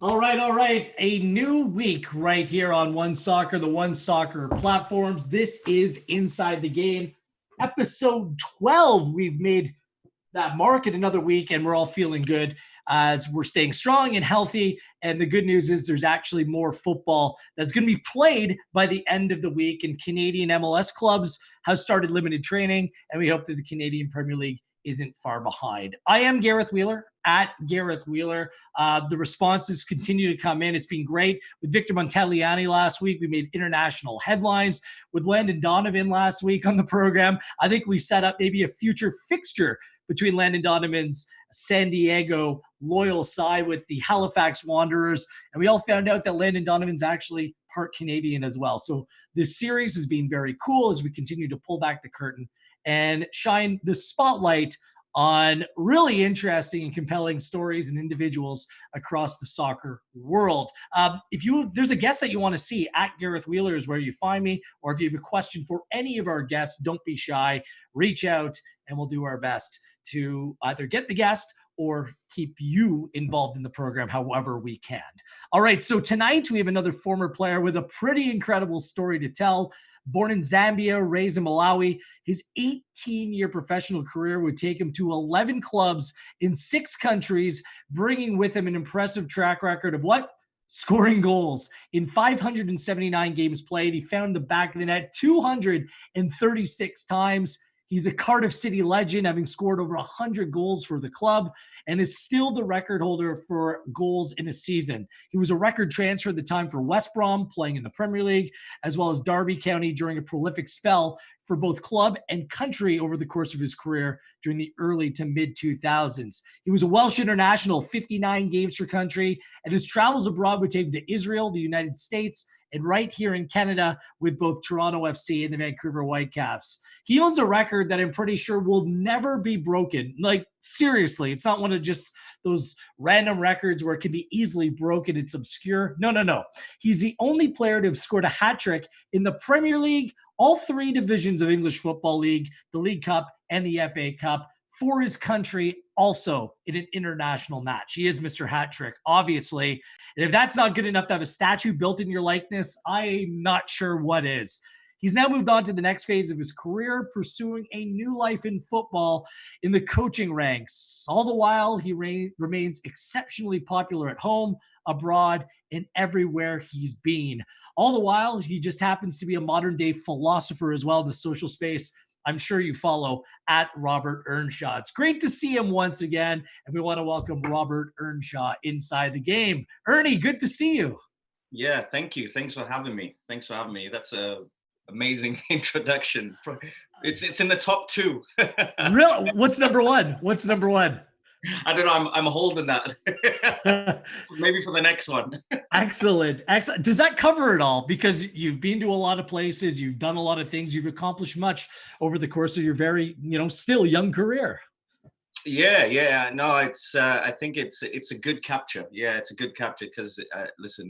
All right, all right. A new week right here on One Soccer, the One Soccer platforms. This is Inside the Game, episode 12. We've made that mark in another week, and we're all feeling good as we're staying strong and healthy. And the good news is there's actually more football that's going to be played by the end of the week. And Canadian MLS clubs have started limited training, and we hope that the Canadian Premier League isn't far behind. I am Gareth Wheeler at Gareth Wheeler. The responses continue to come in. It's been great. With Victor Montagliani last week, we made international headlines. With Landon Donovan last week on the program, I think we set up maybe a future fixture between Landon Donovan's San Diego loyal side with the Halifax Wanderers. And we all found out that Landon Donovan's actually part Canadian as well. So this series has been very cool as we continue to pull back the curtain and shine the spotlight on really interesting and compelling stories and individuals across the soccer world. If there's a guest that you want to see, at Gareth Wheeler is where you find me. Or if you have a question for any of our guests, don't be shy. Reach out and we'll do our best to either get the guest or keep you involved in the program however we can. All right, so tonight we have another former player with a pretty incredible story to tell. Born in Zambia, raised in Malawi, his 18-year professional career would take him to 11 clubs in 6 countries, bringing with him an impressive track record of what? Scoring goals. In 579 games played, he found the back of the net 236 times. He's a Cardiff City legend, having scored over 100 goals for the club, and is still the record holder for goals in a season. He was a record transfer at the time for West Brom, playing in the Premier League, as well as Darby County during a prolific spell for both club and country over the course of his career during the early to mid-2000s. He was a Welsh international, 59 games for country, and his travels abroad would take him to Israel, the United States, and right here in Canada with both Toronto FC and the Vancouver Whitecaps. He owns a record that I'm pretty sure will never be broken. Like, seriously, it's not one of just those random records where it can be easily broken. It's obscure. No. He's the only player to have scored a hat trick in the Premier League, all 3 divisions of English Football League, the League Cup and the FA Cup, for his country, also in an international match. He is Mr. Hat Trick, obviously. And if that's not good enough to have a statue built in your likeness, I'm not sure what is. He's now moved on to the next phase of his career, pursuing a new life in football in the coaching ranks. All the while, he remains exceptionally popular at home, abroad, and everywhere he's been. All the while, he just happens to be a modern-day philosopher as well in the social space. I'm sure you follow at Robert Earnshaw. It's great to see him once again, and we want to welcome Robert Earnshaw inside the game. Ernie, good to see you. Yeah, thank you. Thanks for having me. That's a amazing introduction. It's in the top 2. Really? What's number 1? I don't know. I'm holding that. Maybe for the next one. Excellent. Does that cover it all? Because you've been to a lot of places, you've done a lot of things, you've accomplished much over the course of your very, still young career. Yeah. No, it's. I think it's a good capture. Yeah, it's a good capture because listen,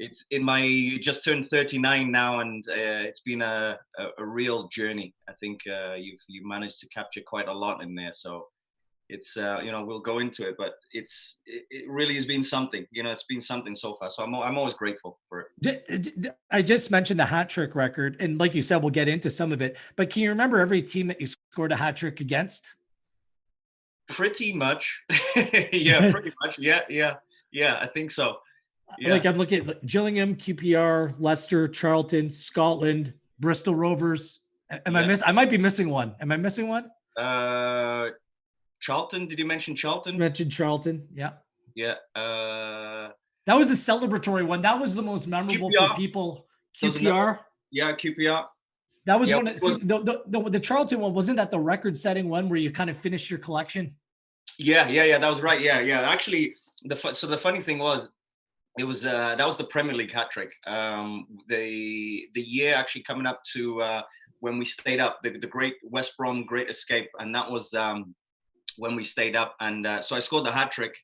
it's in my just turned 39 now, and it's been a real journey. I think you've managed to capture quite a lot in there. So it's we'll go into it, but it really has been something. It's been something so far. So I'm always grateful for it. I just mentioned the hat trick record, and like you said, we'll get into some of it. But can you remember every team that you scored a hat trick against? Pretty much. Yeah, pretty much. Yeah. I think so. Yeah. Like I'm looking at Gillingham, QPR, Leicester, Charlton, Scotland, Bristol Rovers. I might be missing one. Am I missing one? Charlton. Did you mention Charlton? Mentioned Charlton. Yeah. Yeah. That was a celebratory one. That was the most memorable QPR. For people. QPR. Yeah, QPR. That was one. The Charlton one, wasn't that the record-setting one where you kind of finished your collection? Yeah. That was right. Yeah. Actually, the funny thing was, that was the Premier League hat trick. The year actually coming up to when we stayed up, the great West Brom Great Escape, and that was when we stayed up, and so I scored the hat trick,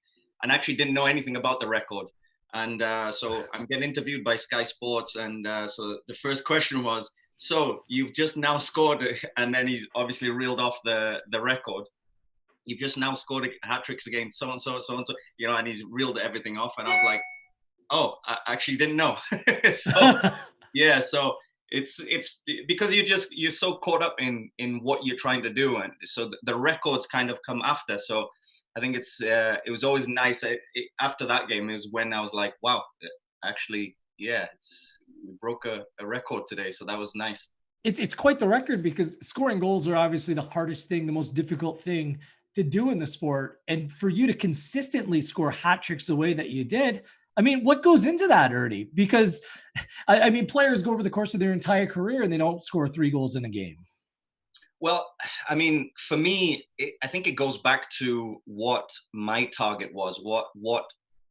and actually didn't know anything about the record, and so I'm getting interviewed by Sky Sports, and so the first question was, so you've just now scored, and then he's obviously reeled off the record. you've just now scored hat tricks against so and so, so and so, you know, and he's reeled everything off, and I was like, oh, I actually didn't know. So yeah, so it's because you're so caught up in what you're trying to do, and so the records kind of come after. So I think it was always nice. After that game is when I was like, wow, actually, yeah, we broke a record today, so that was nice. It's quite the record, because scoring goals are obviously the hardest thing, the most difficult thing to do in the sport. And for you to consistently score hat tricks the way that you did, I mean, what goes into that, Earnie? Because I mean, players go over the course of their entire career and they don't score 3 goals in a game. Well, I mean, for me, I think it goes back to what my target was, what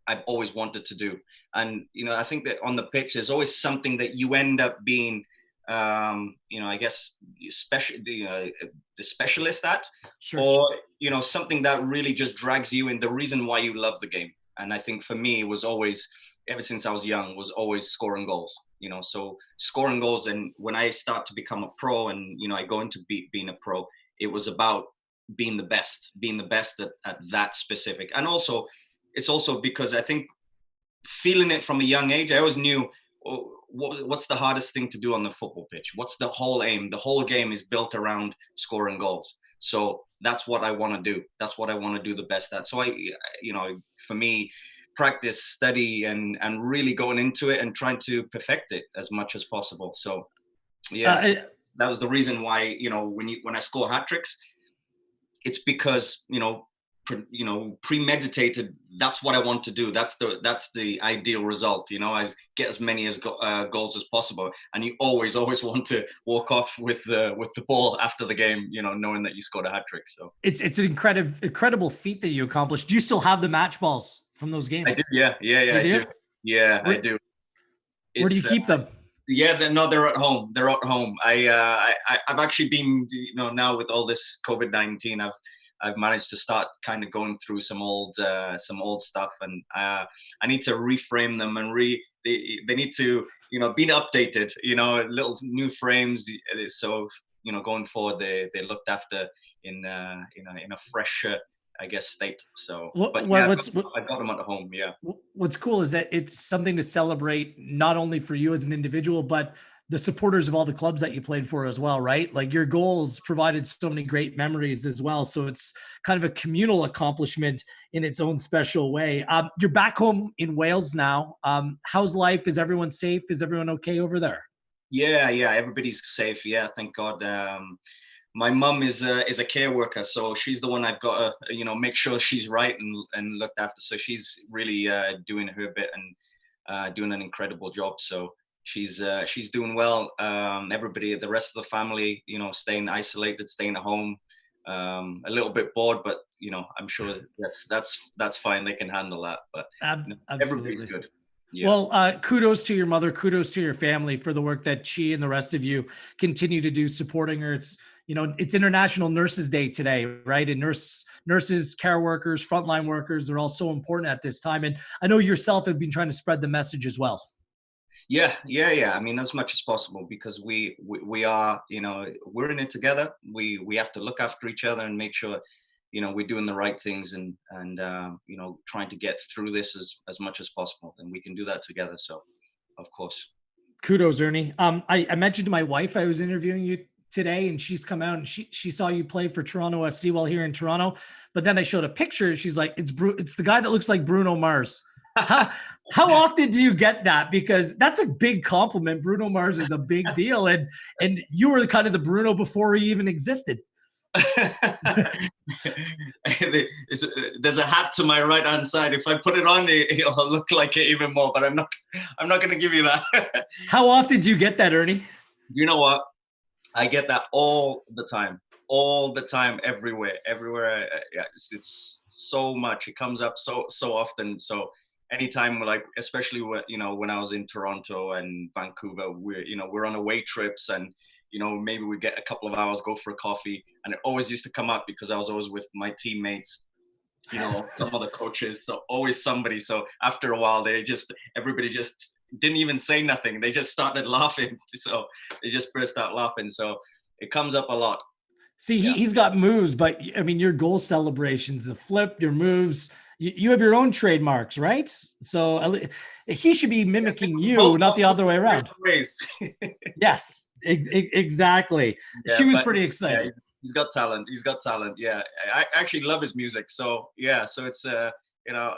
I've always wanted to do. And, you know, I think that on the pitch, there's always something that you end up being, you know, I guess the specialist at, Sure. or, you know, something that really just drags you in, the reason why you love the game. And I think for me, it was always, ever since I was young, was always scoring goals, you know, so scoring goals. And when I start to become a pro and, you know, I go into being a pro, it was about being the best at that specific. And also, it's also because I think feeling it from a young age, I always knew, what's the hardest thing to do on the football pitch? What's the whole aim? The whole game is built around scoring goals. So that's what I want to do. That's what I want to do the best at. So you know, for me, practice, study, and really going into it and trying to perfect it as much as possible. So yeah, that was the reason why, you know, when I score hat tricks, it's because, you know, premeditated. That's what I want to do. That's the ideal result. You know, I get as many goals as possible, and you always want to walk off with the ball after the game. You know, knowing that you scored a hat trick. So it's an incredible feat that you accomplished. Do you still have the match balls from those games? I do. Yeah, I do. Yeah, I do. Where do you keep them? Yeah, they're at home. They're at home. I've actually been, you know, now with all this COVID-19, I've managed to start kind of going through some old stuff, and I need to reframe them, and they need to, you know, be updated, you know, little new frames. So, you know, going forward, they looked after in a fresh, I guess, state. So, but yeah, I got them at home. Yeah. What's cool is that it's something to celebrate, not only for you as an individual, but the supporters of all the clubs that you played for as well, right? Like, your goals provided so many great memories as well. So it's kind of a communal accomplishment in its own special way. You're back home in Wales now. How's life? Is everyone safe? Is everyone okay over there? Yeah, everybody's safe. Yeah, thank God. My mum is a care worker, so she's the one I've got to, you know, make sure she's right and looked after. So she's really doing her bit and doing an incredible job. So she's doing well. Everybody, the rest of the family, you know, staying isolated, staying at home. A little bit bored, but, you know, I'm sure that's fine. They can handle that. But you know, everybody's good. Yeah. Well, kudos to your mother, kudos to your family for the work that she and the rest of you continue to do, supporting her. It's, you know, it's International Nurses Day today, right? And nurses, care workers, frontline workers, they're all so important at this time. And I know yourself have been trying to spread the message as well. Yeah. I mean, as much as possible, because we are, you know, we're in it together. We have to look after each other and make sure, you know, we're doing the right things and you know, trying to get through this as much as possible, and we can do that together. So, of course. Kudos, Earnie. I mentioned to my wife I was interviewing you today, and she's come out and she saw you play for Toronto FC while here in Toronto. But then I showed a picture. She's like, it's the guy that looks like Bruno Mars. How often do you get that? Because that's a big compliment. Bruno Mars is a big deal, and you were kind of the Bruno before he even existed. There's a hat to my right hand side. If I put it on, it'll look like it even more. But I'm not going to give you that. How often do you get that, Earnie? You know what? I get that all the time, everywhere. Yeah, it's so much. It comes up so often. So anytime, like, especially when I was in Toronto and Vancouver, we're on away trips, and maybe we get a couple of hours, go for a coffee, and it always used to come up because I was always with my teammates, some other coaches, so always somebody. So after a while, everybody just didn't even say nothing. They just started laughing. So they just burst out laughing. So it comes up a lot. See, Yeah. he's got moves, but I mean, your goal celebrations, the flip, your moves, you have your own trademarks, right? So he should be Yeah, I think mimicking we you, both not the got other moves way in around. different ways. Yes, exactly. She Yeah, was but pretty yeah, excited. he's got talent. He's got talent. Yeah, I actually love his music. So yeah, so it's you know,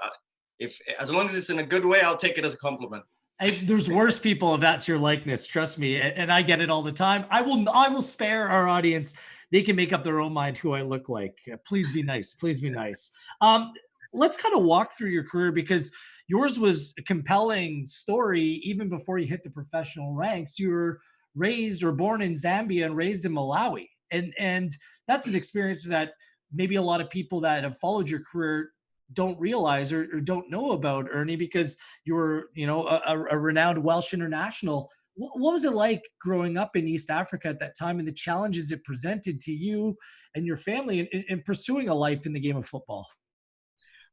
if as long as it's in a good way, I'll take it as a compliment. There's worse people if that's your likeness. Trust me, and I get it all the time. I will spare our audience. They can make up their own mind who I look like. Please be nice. Please be nice. Let's kind of walk through your career because yours was a compelling story even before you hit the professional ranks. You were raised or born in Zambia and raised in Malawi, and that's an experience that maybe a lot of people that have followed your career don't realize or don't know about, Ernie, because you were, a renowned Welsh international. What was it like growing up in East Africa at that time and the challenges it presented to you and your family in pursuing a life in the game of football?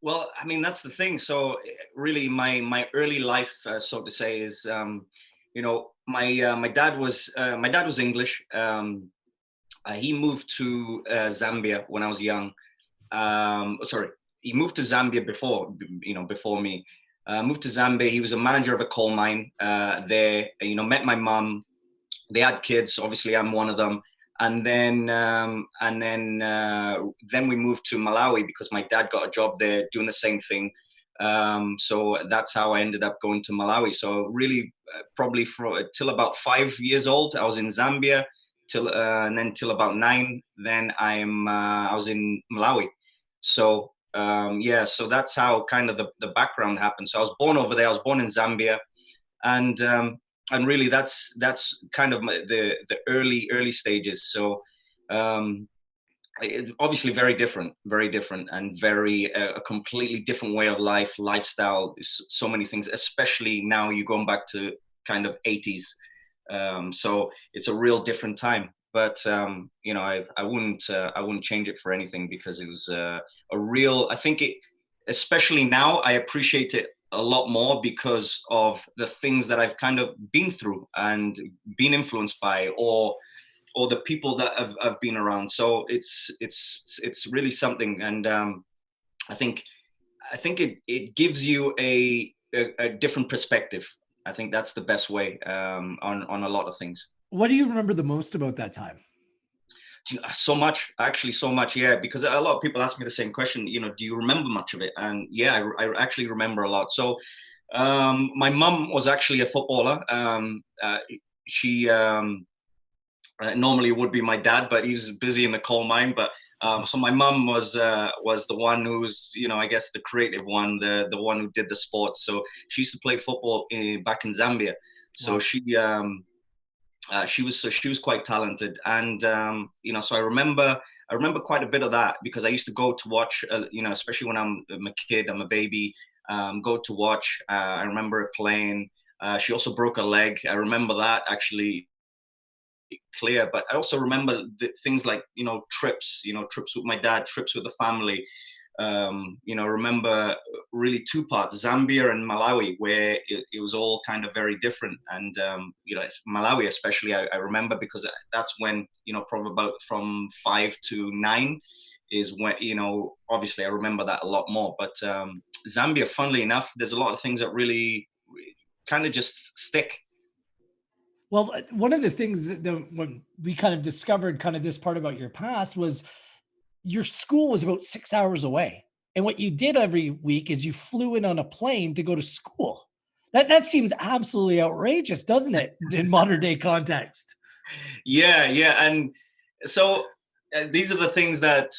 Well, I mean that's the thing. So really, my early life, so to say, is my dad was English. He moved to Zambia when I was young. Sorry, he moved to Zambia before me. Moved to Zambia. He was a manager of a coal mine there. Met my mom. They had kids. Obviously, I'm one of them. And then we moved to Malawi because my dad got a job there doing the same thing. So that's how I ended up going to Malawi. So really, probably till about 5 years old, I was in Zambia. And then till about 9, then I was in Malawi. So yeah, so that's how kind of the background happened. So I was born over there. I was born in Zambia, and really that's kind of the early stages. So obviously very different, and very a completely different way of lifestyle. So many things, especially now you're going back to kind of 80s. So it's a real different time. But I wouldn't change it for anything because it was a real. I think it, especially now, I appreciate it a lot more because of the things that I've kind of been through and been influenced by, or the people that I've been around. So it's really something, and I think it gives you a different perspective. I think that's the best way on a lot of things. What do you remember the most about that time? So much, actually, so much. Yeah, because a lot of people ask me the same question. Do you remember much of it? And yeah, I actually remember a lot. So my mum was actually a footballer. She normally would be my dad, but he was busy in the coal mine. But so my mum was the one who's, I guess, the creative one, the one who did the sports. So she used to play football back in Zambia. So Wow. she was quite talented, and so I remember quite a bit of that because I used to go to watch, especially when I'm a kid, I'm a baby, go to watch. I remember her playing. She also broke a leg. I remember that actually clear. But I also remember things like trips with my dad, trips with the family. Remember really two parts, Zambia and Malawi, where it was all kind of very different. And Malawi especially, I remember because that's when, probably about from 5 to 9 is when, obviously I remember that a lot more. But Zambia, funnily enough, there's a lot of things that really kind of just stick. Well, one of the things when we kind of discovered kind of this part about your past was your school was about 6 hours away. And what you did every week is you flew in on a plane to go to school. That seems absolutely outrageous, doesn't it, in modern day context? Yeah, and so these are the things that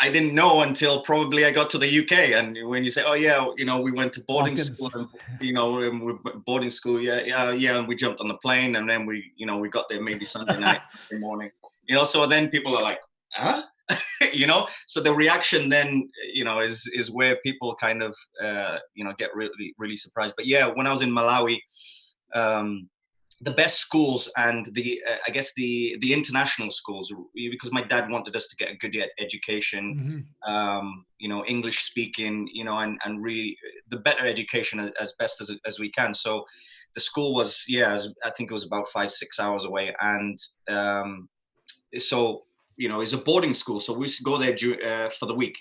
I didn't know until probably I got to the UK. And when you say, "Oh yeah, we went to boarding Walked in. school," and boarding school, yeah, and we jumped on the plane, and then we got there maybe Sunday night, Sunday morning, So then people are like, "Huh?" So the reaction then, is where people kind of, get really, really surprised. But yeah, when I was in Malawi, the best schools and I guess the international schools, because my dad wanted us to get a good education, Mhm. English speaking, and really the better education as best as we can. So the school was, I think it was about 5-6 hours away, and so it's a boarding school, so we used to go there for the week,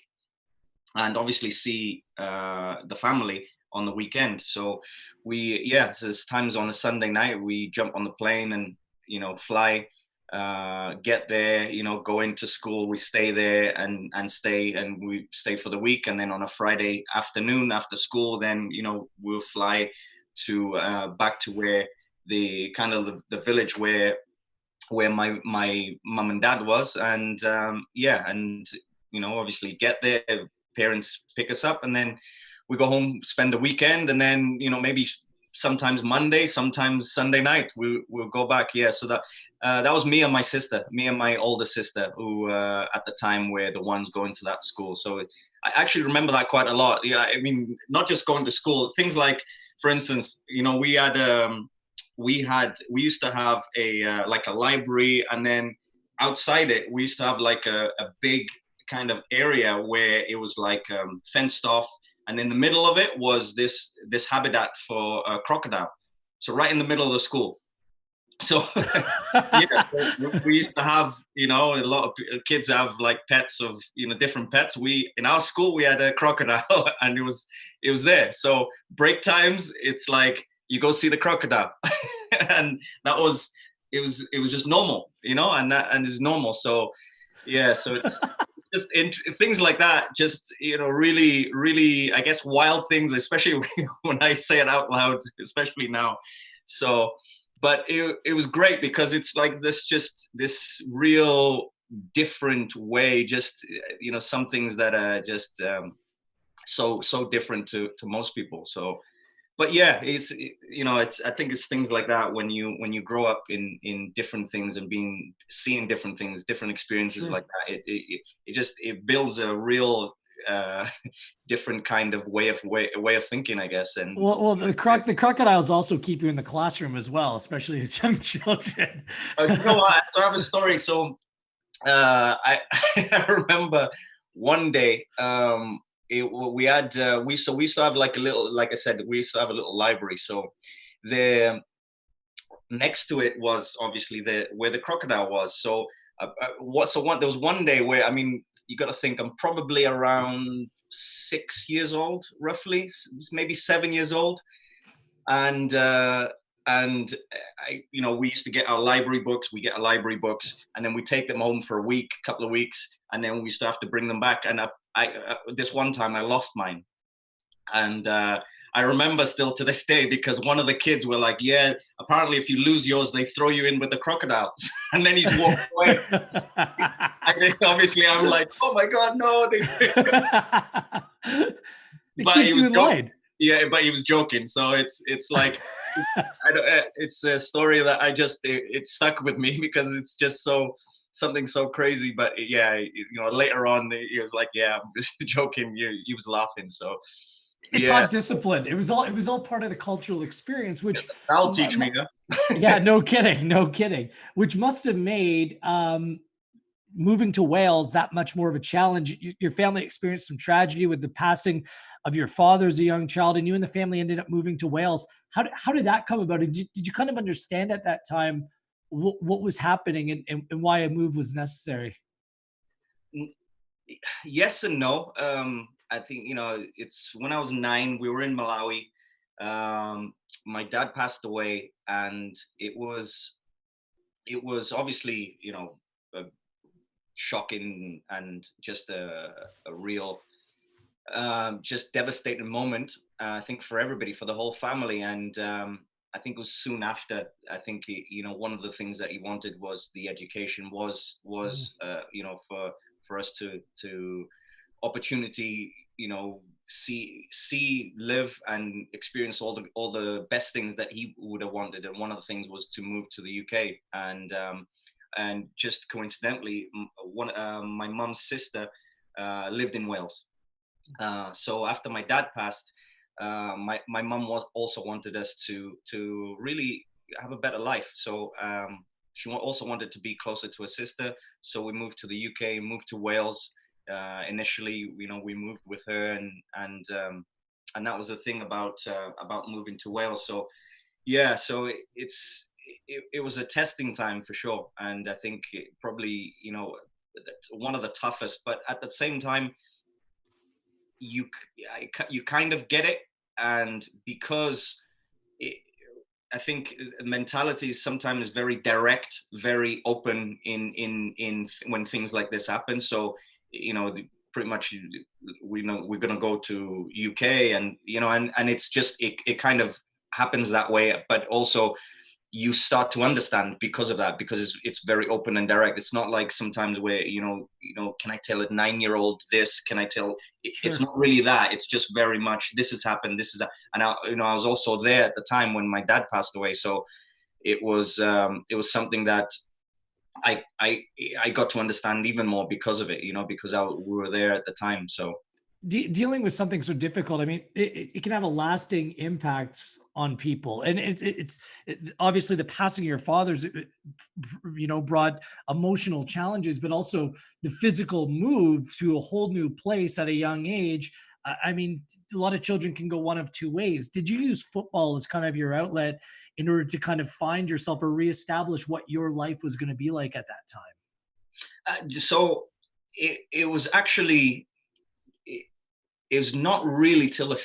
and obviously see the family on the weekend. So there's times on a Sunday night we jump on the plane and fly, get there, go into school, we stay there and we stay for the week, and then on a Friday afternoon after school, then we'll fly to back to where the kind of the village where my mum and dad was, and obviously get there, parents pick us up, and then we go home, spend the weekend, and then maybe sometimes Monday, sometimes Sunday night we'll go back. So that was me and my older sister, who at the time were the ones going to that school. So I actually remember that quite a lot. I mean, not just going to school, things like, for instance, we used to have a like a library, and then outside it we used to have like a big kind of area where it was like fenced off, and in the middle of it was this habitat for a crocodile. So right in the middle of the school. So so we used to have a lot of kids have like pets of different pets. In our school we had a crocodile and it was there. So break times, it's like you go see the crocodile. And it was just normal, and it's normal. So so it's just things like that, just really, really, I guess, wild things, especially when I say it out loud, especially now. So but it was great because it's like this real different way, just some things that are just so different to most people. So but it's I think it's things like that when you grow up in different things and seeing different things, different experiences. Sure. Like that, it builds a real different kind of way of thinking, I guess. And the crocodiles also keep you in the classroom as well, especially as young children. So I have a story. So I remember one day we used to have like a little, like I said, we used to have a little library. So there next to it was obviously where the crocodile was. So there was one day where, I mean, you got to think I'm probably around 6 years old, roughly, maybe 7 years old, and we used to get our library books. We get our library books, and then we take them home for a couple of weeks, and then we used to have to bring them back. And this one time I lost mine, and I remember still to this day, because one of the kids were like, yeah, apparently if you lose yours, they throw you in with the crocodiles. And then he's walked away. And then obviously I'm like, oh my God, no. But he was joking. Yeah, but he was joking. So it's like, it's a story that it stuck with me because it's just something so crazy. But yeah, later on he was like, yeah, I'm just joking. He was laughing. So it's all discipline. It was all part of the cultural experience, which that'll teach me. Yeah, no kidding. Which must have made moving to Wales that much more of a challenge. Your family experienced some tragedy with the passing of your father as a young child, and you and the family ended up moving to Wales. How did that come about? Did you kind of understand at that time what was happening and why a move was necessary? Yes and no. I think, it's when I was 9, we were in Malawi. My dad passed away, and it was obviously, shocking and just a real, just devastating moment. I think for everybody, for the whole family. And I think it was soon after. I think one of the things that he wanted was the education was for us to opportunity, see, live, and experience all the best things that he would have wanted. And one of the things was to move to the UK. And just coincidentally, my mum's sister lived in Wales. So after my dad passed, my mum also wanted us to really have a better life. So she also wanted to be closer to her sister. So we moved to the UK, moved to Wales. Initially, we moved with her, and that was the thing about moving to Wales. So yeah, so it was a testing time for sure. And I think it probably, one of the toughest, but at the same time, you kind of get it. And because it, I think mentality is sometimes very direct, very open in when things like this happen. So, pretty much we know we're going to go to UK, and and it's just it kind of happens that way. But also you start to understand because of that, because it's very open and direct. It's not like sometimes where can I tell a 9-year-old this, can I tell Sure. It's not really that. It's just very much this has happened, this is that. And I was also there at the time when my dad passed away, so it was something that I got to understand even more because of it, because we were there at the time. So Dealing with something so difficult, I mean, it can have a lasting impact on people, and it's obviously the passing of your father's, brought emotional challenges, but also the physical move to a whole new place at a young age. I mean, a lot of children can go one of two ways. Did you use football as kind of your outlet in order to kind of find yourself or reestablish what your life was going to be like at that time? So it was actually. It was not really till a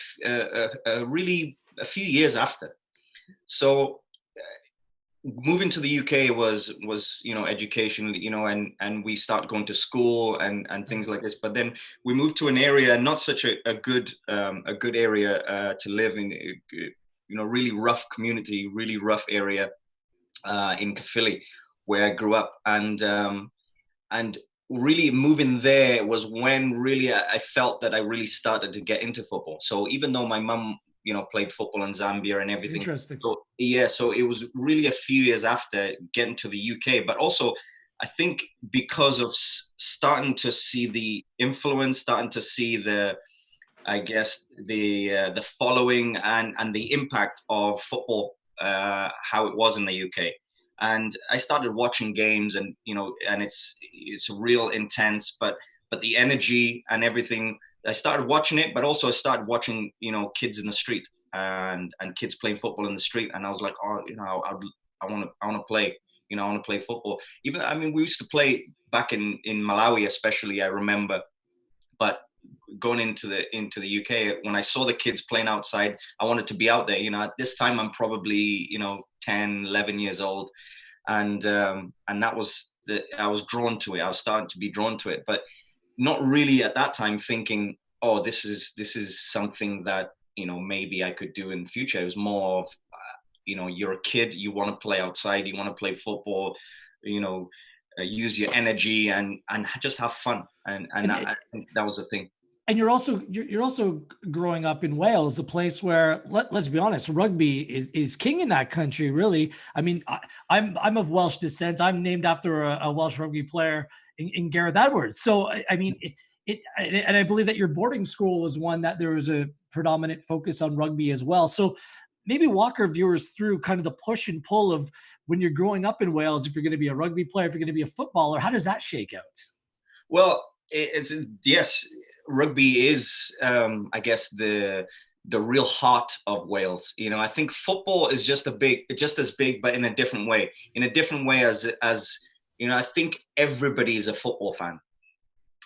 few years after. So moving to the UK was education, and we start going to school and things like this. But then we moved to an area, not such a good area to live in, really rough community, really rough area in Caerphilly, where I grew up, and really moving there was when really I felt that I really started to get into football. So even though my mum, played football in Zambia and everything. Interesting. So, yeah, so it was really a few years after getting to the UK, but also I think because of starting to see the influence, starting to see the following and the impact of football, how it was in the UK. And I started watching games, and and it's real intense, but the energy and everything. I started watching it, but also I started watching kids in the street and kids playing football in the street, and I was like, oh, I want to play, I want to play football. Even, I mean, we used to play back in Malawi, especially, I remember, but going into the UK, when I saw the kids playing outside, I wanted to be out there. At this time I'm probably 10, 11 years old, and that was I was drawn to it. I was starting to be drawn to it, but not really at that time thinking, oh, this is something that maybe I could do in the future. It was more of you're a kid, you want to play outside, you want to play football, use your energy and just have fun, and I think that was the thing. And you're also growing up in Wales, a place where let's be honest, rugby is king in that country. Really, I mean, I'm of Welsh descent. I'm named after a Welsh rugby player in Gareth Edwards. So I mean, and I believe that your boarding school was one that there was a predominant focus on rugby as well. So maybe walk our viewers through kind of the push and pull of when you're growing up in Wales. If you're going to be a rugby player, if you're going to be a footballer, how does that shake out? Well, it's yes. Rugby is, I guess, the real heart of Wales. I think football is just as big, but in a different way. In a different way, as I think everybody is a football fan,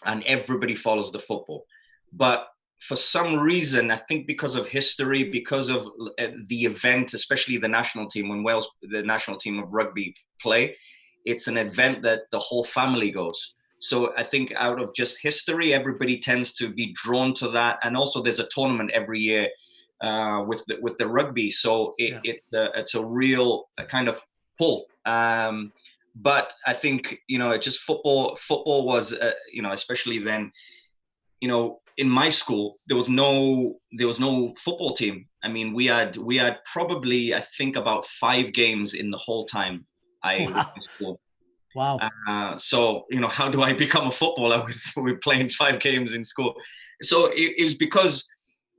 and everybody follows the football. But for some reason, I think because of history, because of the event, especially the national team, when Wales, the national team of rugby, play, it's an event that the whole family goes. So I think out of just history, everybody tends to be drawn to that. And also there's a tournament every year with the rugby. So it's a real kind of pull. But I think, just football was, especially then, in my school, there was no football team. I mean, we had probably, I think, about 5 games in the whole time I was in school. Wow. So, how do I become a footballer with playing 5 games in school? So it was because,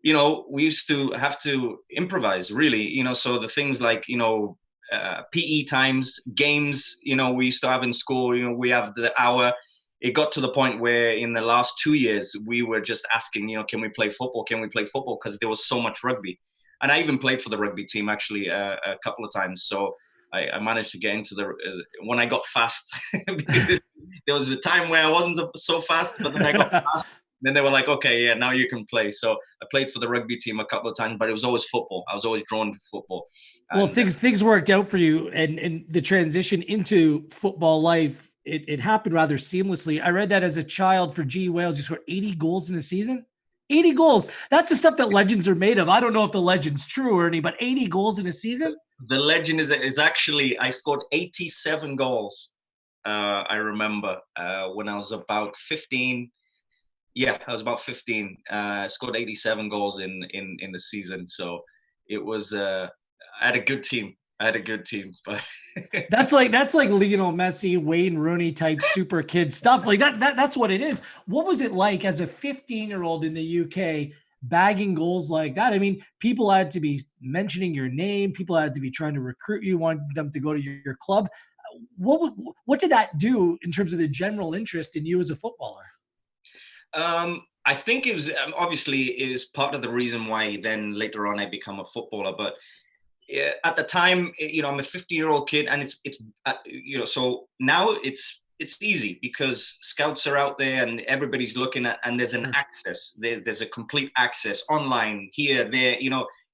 we used to have to improvise, really, so the things like, PE times, games, we used to have in school, we have the hour. It got to the point where in the last 2 years, we were just asking, can we play football? Can we play football? Because there was so much rugby. And I even played for the rugby team, actually, a couple of times. So I managed to get into the when I got fast. Because there was a time where I wasn't so fast, but then I got fast. Then they were like, okay, yeah, now you can play. So I played for the rugby team a couple of times, but it was always football. I was always drawn to football. Well, And things worked out for you, and the transition into football life, it happened rather seamlessly. I read that as a child for G Wales, you scored 80 goals in a season. 80 goals. That's the stuff that legends are made of. I don't know if the legend's true, Ernie, but 80 goals in a season? the legend is actually I scored 87 goals. I remember when I was about 15. Yeah, I was about 15. Scored 87 goals in the season. So it was. I had a good team. But That's like Lionel Messi, Wayne Rooney type super kid stuff. Like that's what it is. What was it like as a 15-year-old in the UK bagging goals like that? I mean, people had to be mentioning your name. People had to be trying to recruit you, want them to go to your club. What did that do in terms of the general interest in you as a footballer? I think it was obviously it is part of the reason why then later on I become a footballer. But at the time, I'm a 50-year-old kid, and it's so now it's easy because scouts are out there and everybody's looking at, and there's an access. There's a complete access online here, there.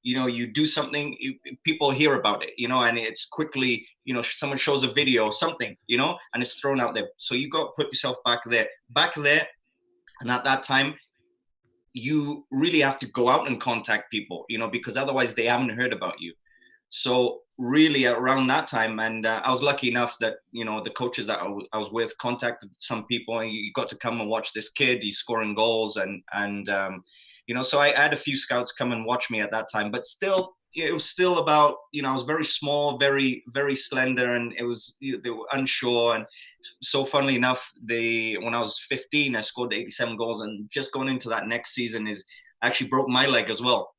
You do something, people hear about it, and it's quickly, someone shows a video, something, and it's thrown out there. So you got to put yourself back there. And at that time, you really have to go out and contact people, because otherwise they haven't heard about you. So really around that time, and I was lucky enough that, the coaches that I was with contacted some people, and you got to come and watch this kid, he's scoring goals. So I had a few scouts come and watch me at that time, but still, it was still about, I was very small, very, very slender, and it was, they were unsure. And so funnily enough, when I was 15, I scored 87 goals, and just going into that next season I actually broke my leg as well.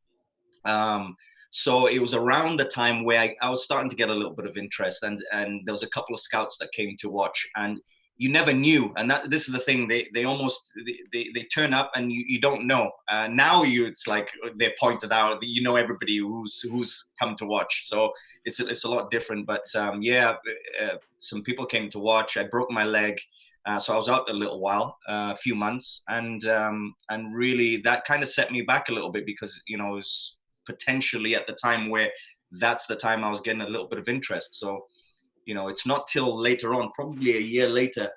So it was around the time where I was starting to get a little bit of interest, and there was a couple of scouts that came to watch, and you never knew. And this is the thing, they almost they turn up and you don't know. Now it's like they're pointed out, everybody who's come to watch. So it's a lot different. But some people came to watch. I broke my leg. So I was out a little while, a few months, and really that kind of set me back a little bit, because it was potentially at the time where that's the time I was getting a little bit of interest. So it's not till later on, probably a year later,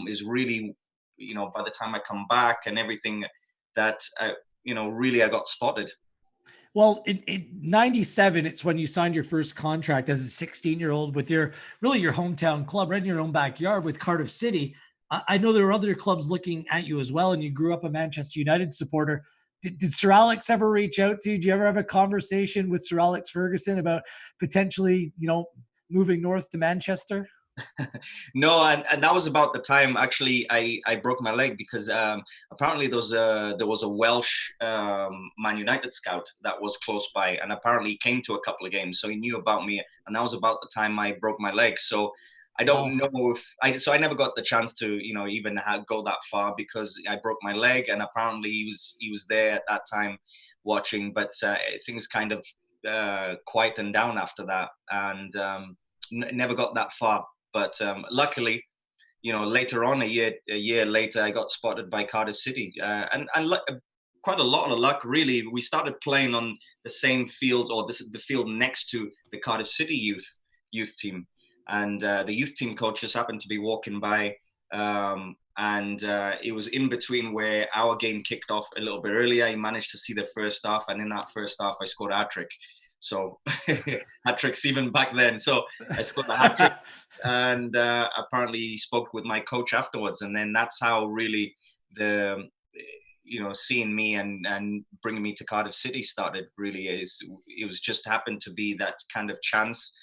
is really, by the time I come back and everything, that really I got spotted. Well, in 97, it's when you signed your first contract as a 16-year-old with your hometown club right in your own backyard with Cardiff City. I know there were other clubs looking at you as well, and you grew up a Manchester United supporter. Did Sir Alex ever reach out to you? Did you ever have a conversation with Sir Alex Ferguson about potentially, moving north to Manchester? No, and that was about the time actually I broke my leg, because apparently there was a Welsh Man United scout that was close by, and apparently he came to a couple of games, so he knew about me, and that was about the time I broke my leg. So I don't know if I never got the chance to even go that far, because I broke my leg, and apparently he was there at that time watching, but things kind of quietened down after that, and never got that far. But luckily, later on, a year later, I got spotted by Cardiff City, and quite a lot of luck, really. We started playing on the same field, or the field next to the Cardiff City youth team, and the youth team coach just happened to be walking by, and it was in between where our game kicked off a little bit earlier. He managed to see the first half, and in that first half, I scored a hat-trick. So hat tricks even back then. So I scored a hat trick, and apparently he spoke with my coach afterwards, and then that's how really the seeing me and bringing me to Cardiff City started. Really, it was just happened to be that kind of chance,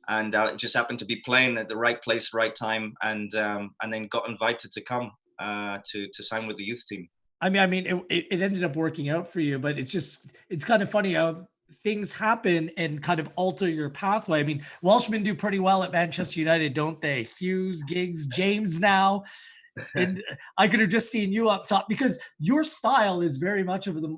and just happened to be playing at the right place, right time, and then got invited to come to sign with the youth team. I mean, it ended up working out for you, but it's kind of funny how things happen and kind of alter your pathway. I mean, Welshmen do pretty well at Manchester United, don't they? Hughes, Giggs, James now. And I could have just seen you up top because your style is very much of the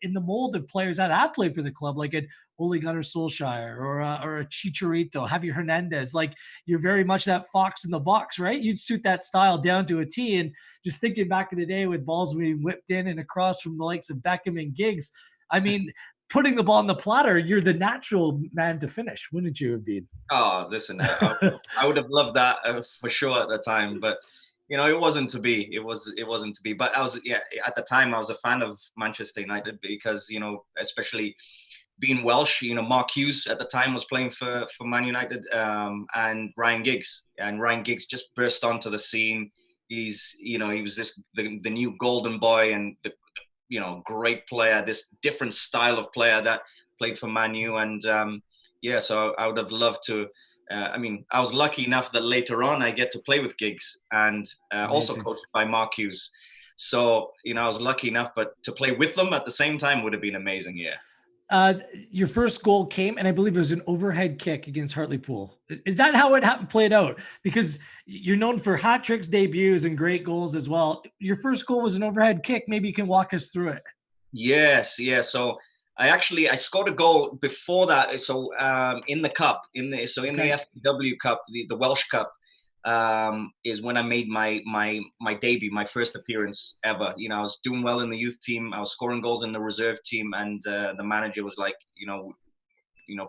in the mold of players that have played for the club, like an Ole Gunnar Solskjaer or a Chicharito, Javier Hernandez. Like you're very much that fox in the box, right? You'd suit that style down to a T. And just thinking back in the day with balls being whipped in and across from the likes of Beckham and Giggs, I mean, putting the ball on the platter, you're the natural man to finish, wouldn't you have been? Oh, listen, I would have loved that for sure at the time, but it wasn't to be. It wasn't to be. But I was, yeah, at the time I was a fan of Manchester United because especially being Welsh, Mark Hughes at the time was playing for Man United, and Ryan Giggs, just burst onto the scene. He was the new golden boy and the great player, this different style of player that played for Man U, and yeah, so I would have loved to. I was lucky enough that later on I get to play with Giggs and also coached by Mark Hughes. So, I was lucky enough, but to play with them at the same time would have been amazing. Yeah. Your first goal came, and I believe it was an overhead kick against Hartlepool. Is that how it played out? Because you're known for hat tricks, debuts, and great goals as well. Your first goal was an overhead kick. Maybe you can walk us through it. Yes, yeah. So I scored a goal before that. So in the cup, the FW Cup, the Welsh Cup, is when I made my debut, my first appearance ever. I was doing well in the youth team. I was scoring goals in the reserve team, and the manager was like,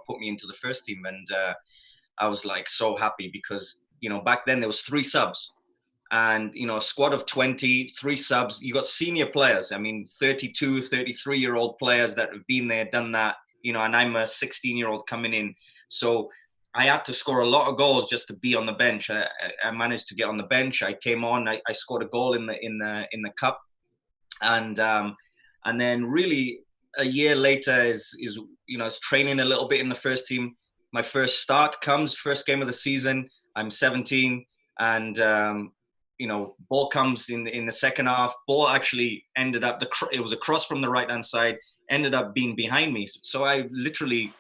put me into the first team, and I was like so happy because back then there was 3 subs. And a squad of 23 subs, you got senior players, 32, 33-year-old players that have been there, done that, and I'm a 16-year-old coming in, so I had to score a lot of goals just to be on the bench. I managed to get on the bench. I came on, I scored a goal in the cup, and then really a year later is training a little bit in the first team. My first start comes, first game of the season, I'm 17, and ball comes in the second half. Ball actually ended up, it was a cross from the right hand side, ended up being behind me. So I literally,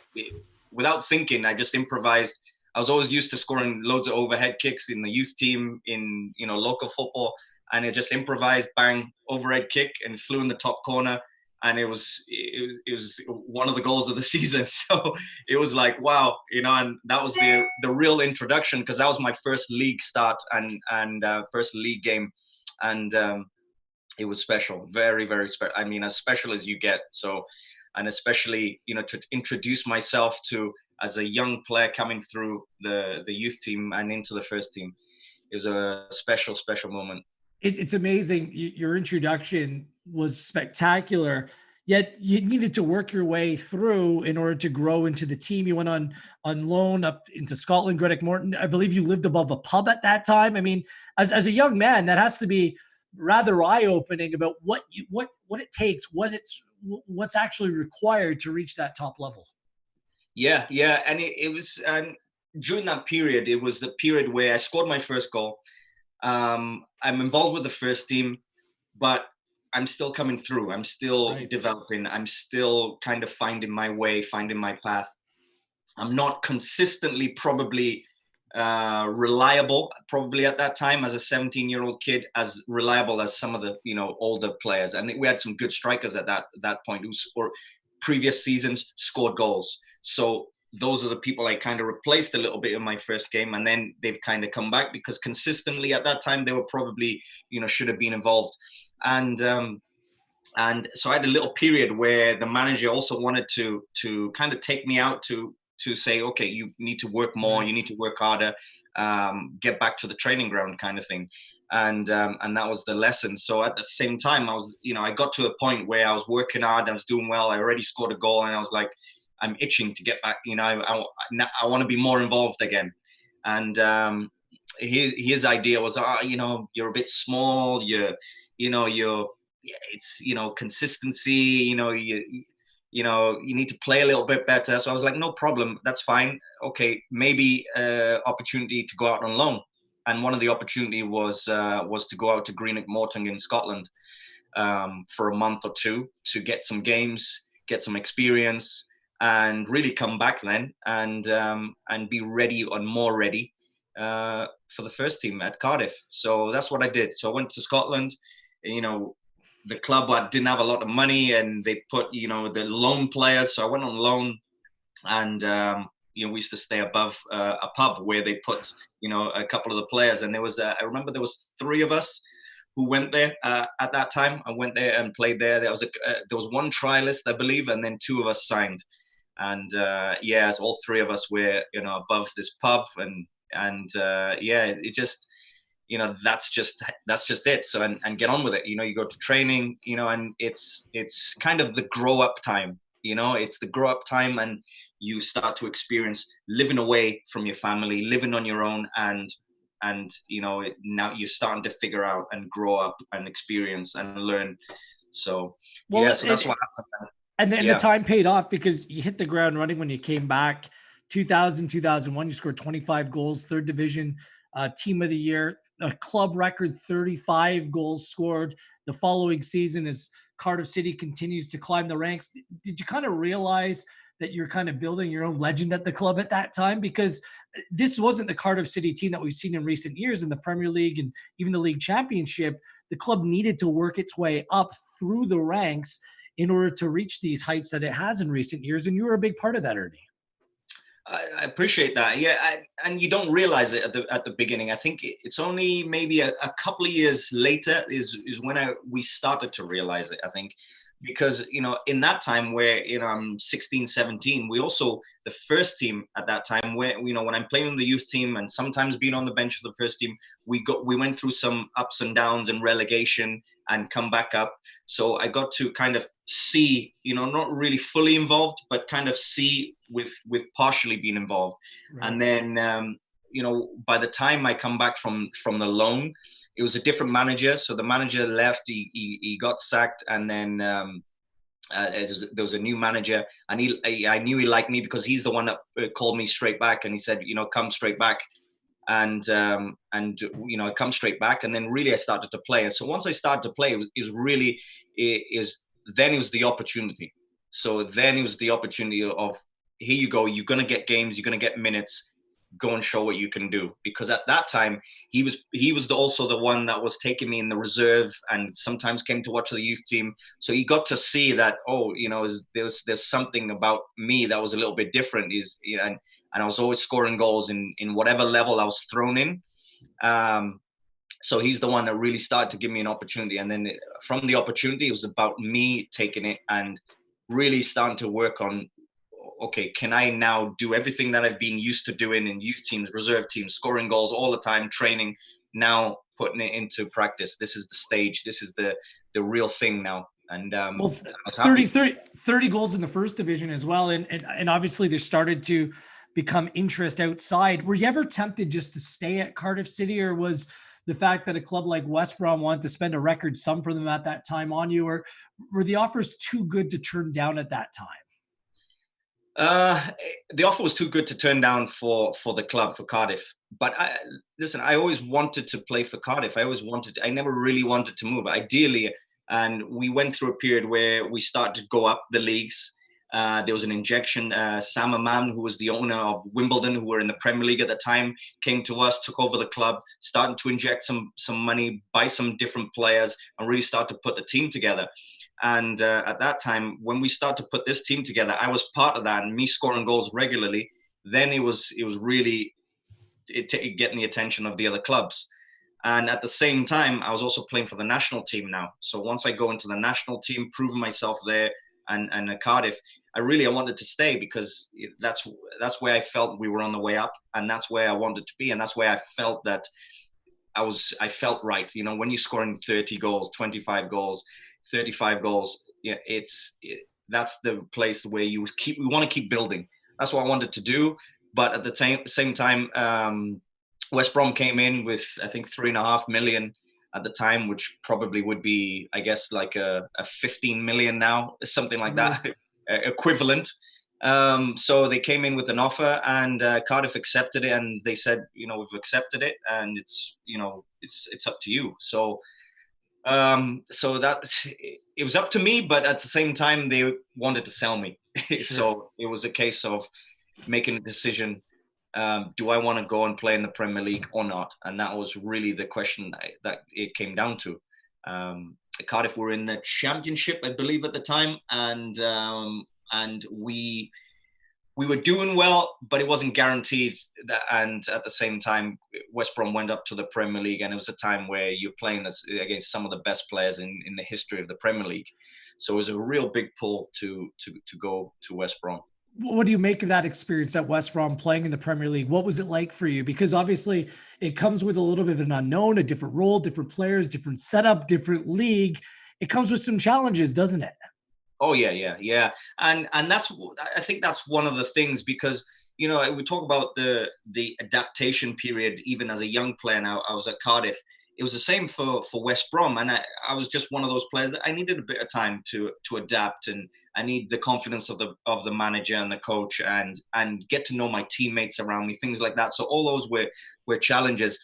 without thinking, I just improvised. I was always used to scoring loads of overhead kicks in the youth team, in local football, and I just improvised, bang, overhead kick, and flew in the top corner. And it was one of the goals of the season. So it was like, wow, and that was the real introduction, because that was my first league start and first league game, and it was special, very, very special. As special as you get. So, and especially to introduce myself to as a young player coming through the youth team and into the first team, it was a special, special moment. It's amazing. Your introduction was spectacular, yet you needed to work your way through in order to grow into the team. You went on loan up into Scotland, Greenock Morton. I believe you lived above a pub at that time. As a young man, that has to be rather eye-opening about what it takes, what's actually required to reach that top level. Yeah, and it was, and during that period, it was the period where I scored my first goal. I'm involved with the first team, but I'm still coming through. I'm still developing. I'm still kind of finding my way, finding my path. I'm not consistently probably reliable, probably at that time as a 17-year-old kid, as reliable as some of the older players. And we had some good strikers at that point who scored previous seasons, scored goals. So those are the people I kind of replaced a little bit in my first game, and then they've kind of come back because consistently at that time they were probably should have been involved, and so I had a little period where the manager also wanted to kind of take me out to say, okay, you need to work more, you need to work harder, get back to the training ground kind of thing, and that was the lesson. So at the same time, I was I got to a point where I was working hard, I was doing well, I already scored a goal, and I was like, I'm itching to get back. I want to be more involved again. And his idea was, you're a bit small. It's consistency. You need to play a little bit better. So I was like, no problem, that's fine. Okay, maybe opportunity to go out on loan. And one of the opportunity was to go out to Greenock Morton in Scotland for a month or two to get some games, get some experience, and really come back then and be ready and more ready for the first team at Cardiff. So that's what I did. So I went to Scotland. You know, the club didn't have a lot of money, and they put, you know, the loan players. So I went on loan, and you know, we used to stay above a pub where they put, you know, a couple of the players. And there was, I remember there was 3 of us who went there at that time. I went there and played there. There was one trialist, I believe, and then 2 of us signed. And yeah, so all 3 of us were, you know, above this pub, and yeah, it just, you know, that's just it. So and get on with it. You know, you go to training, you know, and it's kind of the grow up time. You know, it's the grow up time, and you start to experience living away from your family, living on your own, and you know, now you're starting to figure out and grow up and experience and learn. So well, yeah, so that's what happened. And then the time paid off, because you hit the ground running when you came back. 2000, 2001, you scored 25 goals, 3rd division team of the year, a club record 35 goals scored. The following season, as Cardiff City continues to climb the ranks, did you kind of realize that you're kind of building your own legend at the club at that time? Because this wasn't the Cardiff City team that we've seen in recent years in the Premier League and even the league championship. The club needed to work its way up through the ranks in order to reach these heights that it has in recent years. And you were a big part of that, Earnie. I appreciate that. Yeah, and you don't realize it at the beginning. I think it's only maybe a couple of years later is when we started to realize it, I think. Because, you know, in that time where, you know, I'm 16, 17, we also, the first team at that time, where, you know, when I'm playing on the youth team and sometimes being on the bench of the first team, we went through some ups and downs and relegation and come back up. So I got to kind of see, you know, not really fully involved, but kind of see with partially being involved. Right. And then, you know, by the time I come back from the loan, it was a different manager. So the manager left, he got sacked, and then there was a new manager, and I knew he liked me because he's the one that called me straight back, and he said, you know, come straight back. And you know, I come straight back, and then really I started to play. And so once I started to play, then it was the opportunity. So then it was the opportunity of, here you go, you're going to get games, you're going to get minutes, go and show what you can do. Because at that time, he was also the one that was taking me in the reserve and sometimes came to watch the youth team. So he got to see that, oh, you know, there's something about me that was a little bit different. You know, and I was always scoring goals in whatever level I was thrown in. So he's the one that really started to give me an opportunity. And then from the opportunity, it was about me taking it and really starting to work on, okay, can I now do everything that I've been used to doing in youth teams, reserve teams, scoring goals all the time, training, now putting it into practice. This is the stage. This is the real thing now. And well, 30 goals in the first division as well. And obviously there started to become interest outside. Were you ever tempted just to stay at Cardiff City, or was the fact that a club like West Brom wanted to spend a record sum for them at that time on you, or were the offers too good to turn down at that time? The offer was too good to turn down for the club, for Cardiff. But listen, I always wanted to play for Cardiff. I never really wanted to move, ideally. And we went through a period where we started to go up the leagues. There was an injection. Sam Amman, who was the owner of Wimbledon, who were in the Premier League at the time, came to us, took over the club, started to inject some money, buy some different players, and really start to put the team together. And at that time, when we started to put this team together, I was part of that, and me scoring goals regularly. Then it was really getting the attention of the other clubs. And at the same time, I was also playing for the national team now. So once I go into the national team, proving myself there, and at Cardiff, I wanted to stay, because that's where I felt we were on the way up, and that's where I wanted to be, and that's where I felt that I felt right. You know, when you're scoring 30 goals, 25 goals, 35 goals, yeah, that's the place where we want to keep building. That's what I wanted to do. But at the same time, West Brom came in with, I think, 3.5 million at the time, which probably would be, I guess, like a 15 million now, something like that, equivalent. So they came in with an offer, and Cardiff accepted it, and they said, you know, we've accepted it, and it's up to you. So that it was up to me, but at the same time, they wanted to sell me. Sure. So it was a case of making a decision. do I want to go and play in the Premier League or not? And that was really the question that it came down to. Cardiff were in the Championship, I believe, at the time, and we were doing well, but it wasn't guaranteed. And at the same time, West Brom went up to the Premier League, and it was a time where you're playing against some of the best players in the history of the Premier League. So it was a real big pull to go to West Brom. What do you make of that experience at West Brom playing in the Premier League? What was it like for you? Because obviously it comes with a little bit of an unknown, a different role, different players, different setup, different league. It comes with some challenges, doesn't it? Oh yeah. And I think that's one of the things, because, you know, we talk about the adaptation period, even as a young player. Now I was at Cardiff. It was the same for West Brom, and I was just one of those players that I needed a bit of time to adapt, and I need the confidence of the manager and the coach, and get to know my teammates around me, things like that. So all those were challenges,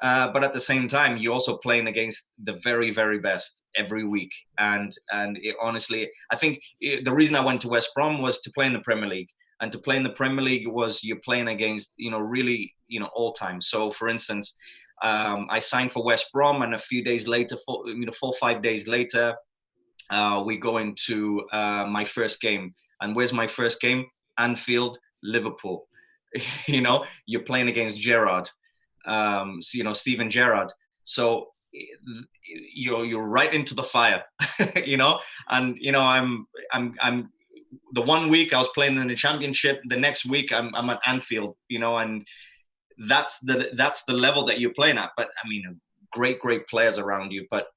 but at the same time, you're also playing against the very, very best every week, and honestly, I think the reason I went to West Brom was to play in the Premier League. And to play in the Premier League was you're playing against, you know, really, you know, all time. So for instance, I signed for West Brom, and a few days later, 4 or 5 days later, we go into my first game. And where's my first game? Anfield, Liverpool. You know, you're playing against Gerrard, Steven Gerrard. So you're right into the fire, you know. And you know, I'm the 1 week I was playing in the Championship. The next week I'm at Anfield, you know, and that's the level that you're playing at. But I mean, great players around you. But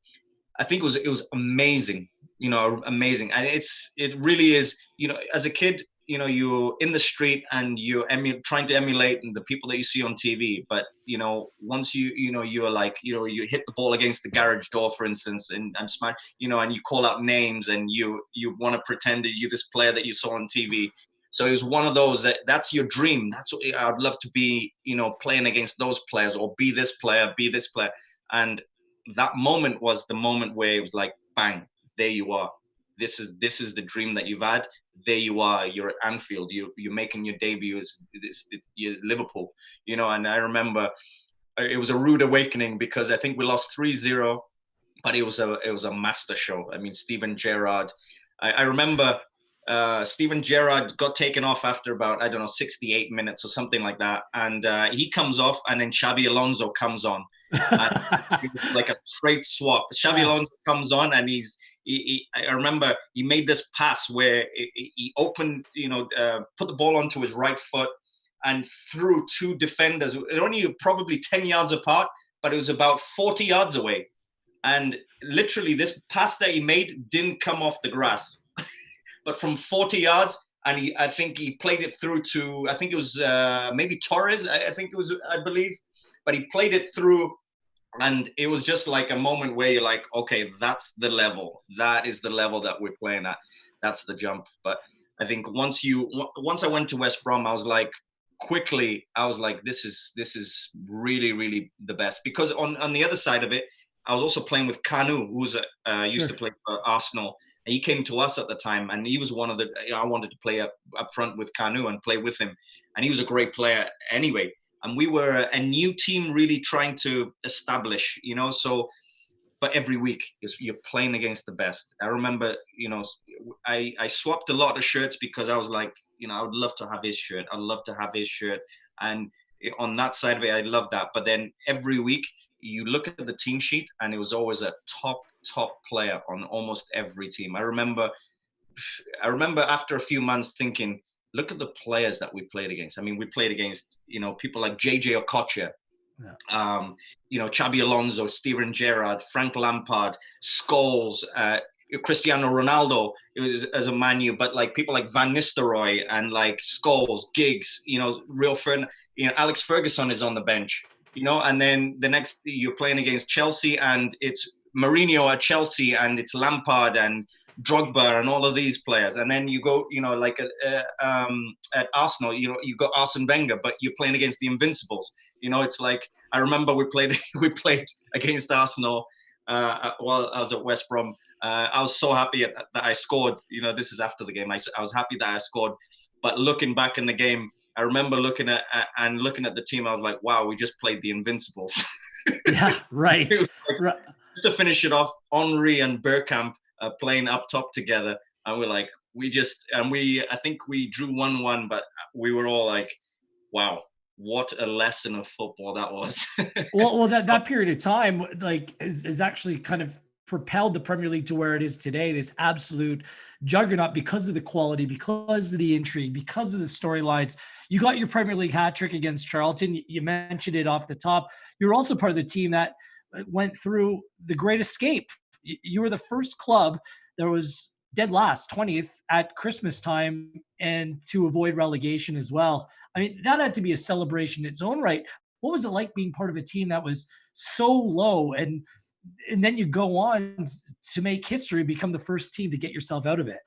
I think it was amazing, you know, amazing. And it really is, you know, as a kid, you know, you're in the street and you're trying to emulate the people that you see on TV. But, you know, once you're like, you know, you hit the ball against the garage door, for instance, and smash, you know, and you call out names, and you want to pretend that you're this player that you saw on TV. So it was one of those that's your dream. That's what I'd love to be, you know, playing against those players, or be this player. And that moment was the moment where it was like, bang, there you are. This is the dream that you've had. There you are. You're at Anfield. You're making your debut as you're Liverpool, you know. And I remember it was a rude awakening, because I think we lost 3-0, but it was a master show. I mean, Steven Gerrard. I remember Steven Gerrard got taken off after about, I don't know, 68 minutes or something like that. And he comes off, and then Xabi Alonso comes on. And it was like a straight swap. Xabi Alonso comes on, and I remember he made this pass where he opened, you know, put the ball onto his right foot and threw two defenders. They're only probably 10 yards apart, but it was about 40 yards away. And literally this pass that he made didn't come off the grass. But from 40 yards, and I think he played it through to, I think it was maybe Torres, I believe. But he played it through, and it was just like a moment where you're like, okay, that's the level. That is the level that we're playing at. That's the jump. But I think once I went to West Brom, I was like, this is really, really the best. Because on the other side of it, I was also playing with Kanu, who's used to play for Arsenal. And he came to us at the time, and he was one of I wanted to play up front with Kanu and play with him. And he was a great player anyway. And we were a new team really trying to establish, you know, so, but every week you're playing against the best. I remember, you know, I swapped a lot of shirts, because I was like, you know, I would love to have his shirt. I'd love to have his shirt. And on that side of it, I love that. But then every week you look at the team sheet, and it was always a top player on almost every team. I remember after a few months thinking, look at the players that we played against. I mean, we played against, you know, people like JJ Okocha, you know, Xabi Alonso, Steven Gerrard, Frank Lampard, Scholes, Cristiano Ronaldo as a Man U, but like people like Van Nistelrooy and like Scholes, Giggs, you know, Alex Ferguson is on the bench, you know, and then the next you're playing against Chelsea, and it's Mourinho at Chelsea, and it's Lampard and Drogba and all of these players. And then you go, you know, like at Arsenal, you know, you got Arsene Wenger, but you're playing against the Invincibles. You know, it's like, I remember we played against Arsenal while I was at West Brom. I was so happy that I scored. You know, this is after the game. I was happy that I scored. But looking back in the game, I remember looking at the team. I was like, wow, we just played the Invincibles. Yeah, right. It was like, Right. just to finish it off, Henri and Bergkamp playing up top together, and we're like, I think we drew 1-1, but we were all like, wow, what a lesson of football that was. Well, that period of time, like, is actually kind of propelled the Premier League to where it is today. This absolute juggernaut because of the quality, because of the intrigue, because of the storylines. You got your Premier League hat trick against Charlton. You mentioned it off the top. You're also part of the team that went through the Great Escape. You were the first club that was dead last, 20th at Christmas time, and to avoid relegation as well. I mean, that had to be a celebration in its own right. What was it like being part of a team that was so low, and then you go on to make history, become the first team to get yourself out of it?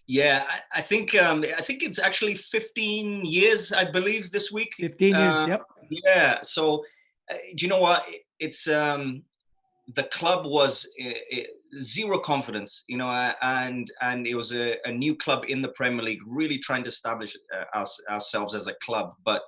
Yeah, I think it's actually 15 years, I believe, this week. 15 years, yep. Yeah. So, do you know what? It's the club was zero confidence, and it was a new club in the Premier League, really trying to establish ourselves as a club. But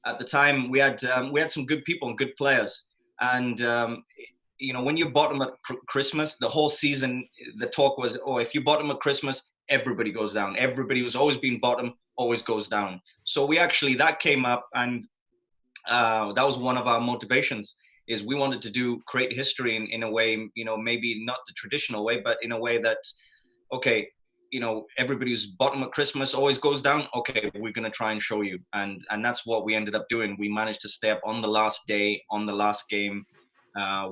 at the time, we had some good people and good players, and when you bottom at Christmas, the whole season, the talk was, oh, if you bottom at Christmas, everybody goes down. Everybody was always being bottom, always goes down. So that came up, and that was one of our motivations. Is we wanted to create history in a way, maybe not the traditional way, but in a way that, okay, everybody who's bottom at Christmas always goes down. Okay, we're going to try and show you. And that's what we ended up doing. We managed to stay up on the last day, on the last game,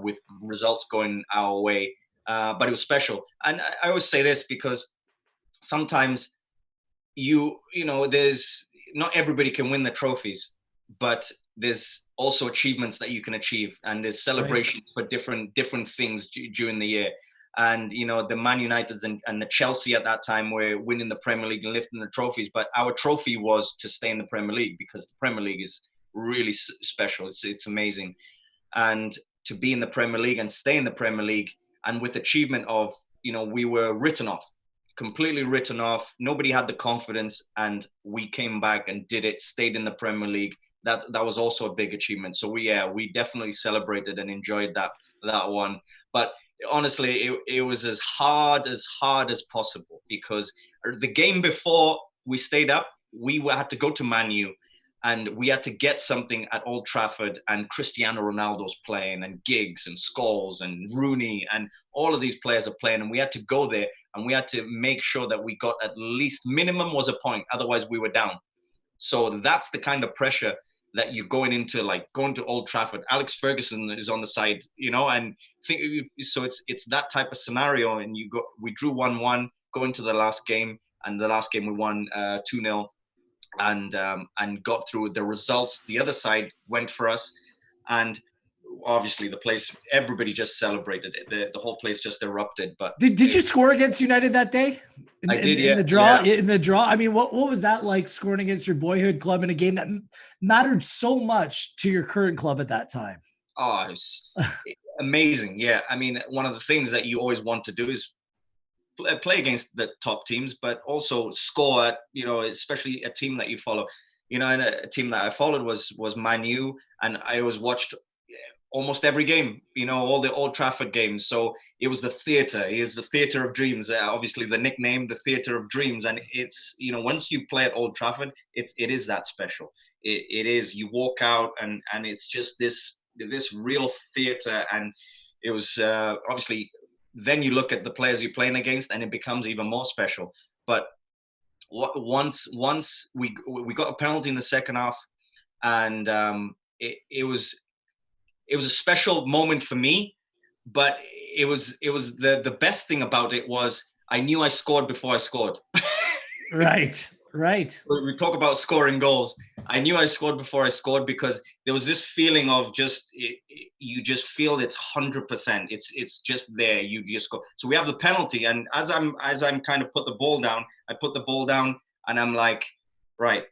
with results going our way. But it was special. And I always say this because sometimes there's not everybody can win the trophies, but there's also achievements that you can achieve, and there's celebrations for different things during the year. And the Man Uniteds and the Chelsea at that time were winning the Premier League and lifting the trophies, but our trophy was to stay in the Premier League, because the Premier League is really special. It's amazing, and to be in the Premier League and stay in the Premier League, and with achievement of we were completely written off. Nobody had the confidence, and we came back and did it. Stayed in the Premier League. That was also a big achievement. So we definitely celebrated and enjoyed that one. But honestly, it was as hard as possible, because the game before we stayed up, we had to go to Man U, and we had to get something at Old Trafford, and Cristiano Ronaldo's playing, and Giggs and Scholes and Rooney, and all of these players are playing, and we had to go there, and we had to make sure that we got at least minimum was a point, otherwise we were down. So that's the kind of pressure that you're going to Old Trafford. Alex Ferguson is on the side, and so it's that type of scenario. And we drew 1-1 going to the last game, and the last game we won 2-0, and got through. The results, the other side went for us, and obviously everybody just celebrated it. The whole place just erupted. But did you score against United that day? I did, yeah. In the draw, yeah. In the draw. I mean, what was that like, scoring against your boyhood club in a game that mattered so much to your current club at that time? Oh, it was amazing. Yeah. I mean, one of the things that you always want to do is play against the top teams, but also score at, especially a team that you follow. And a team that I followed was Man U, and I always watched almost every game, all the Old Trafford games. So it was the theatre. It is the theatre of dreams. Obviously, the nickname, the theatre of dreams. And it's, once you play at Old Trafford, it is that special. It is. You walk out, and it's just this real theatre. And it was obviously. Then you look at the players you're playing against, and it becomes even more special. But once we got a penalty in the second half, and it was a special moment for me. But it was the best thing about it was I knew I scored before I scored. Right. We talk about scoring goals. I knew I scored before I scored, because there was this feeling of you just feel it's 100%. It's just there. You just go. So we have the penalty, and as I'm kind of I put the ball down, and I'm like, right,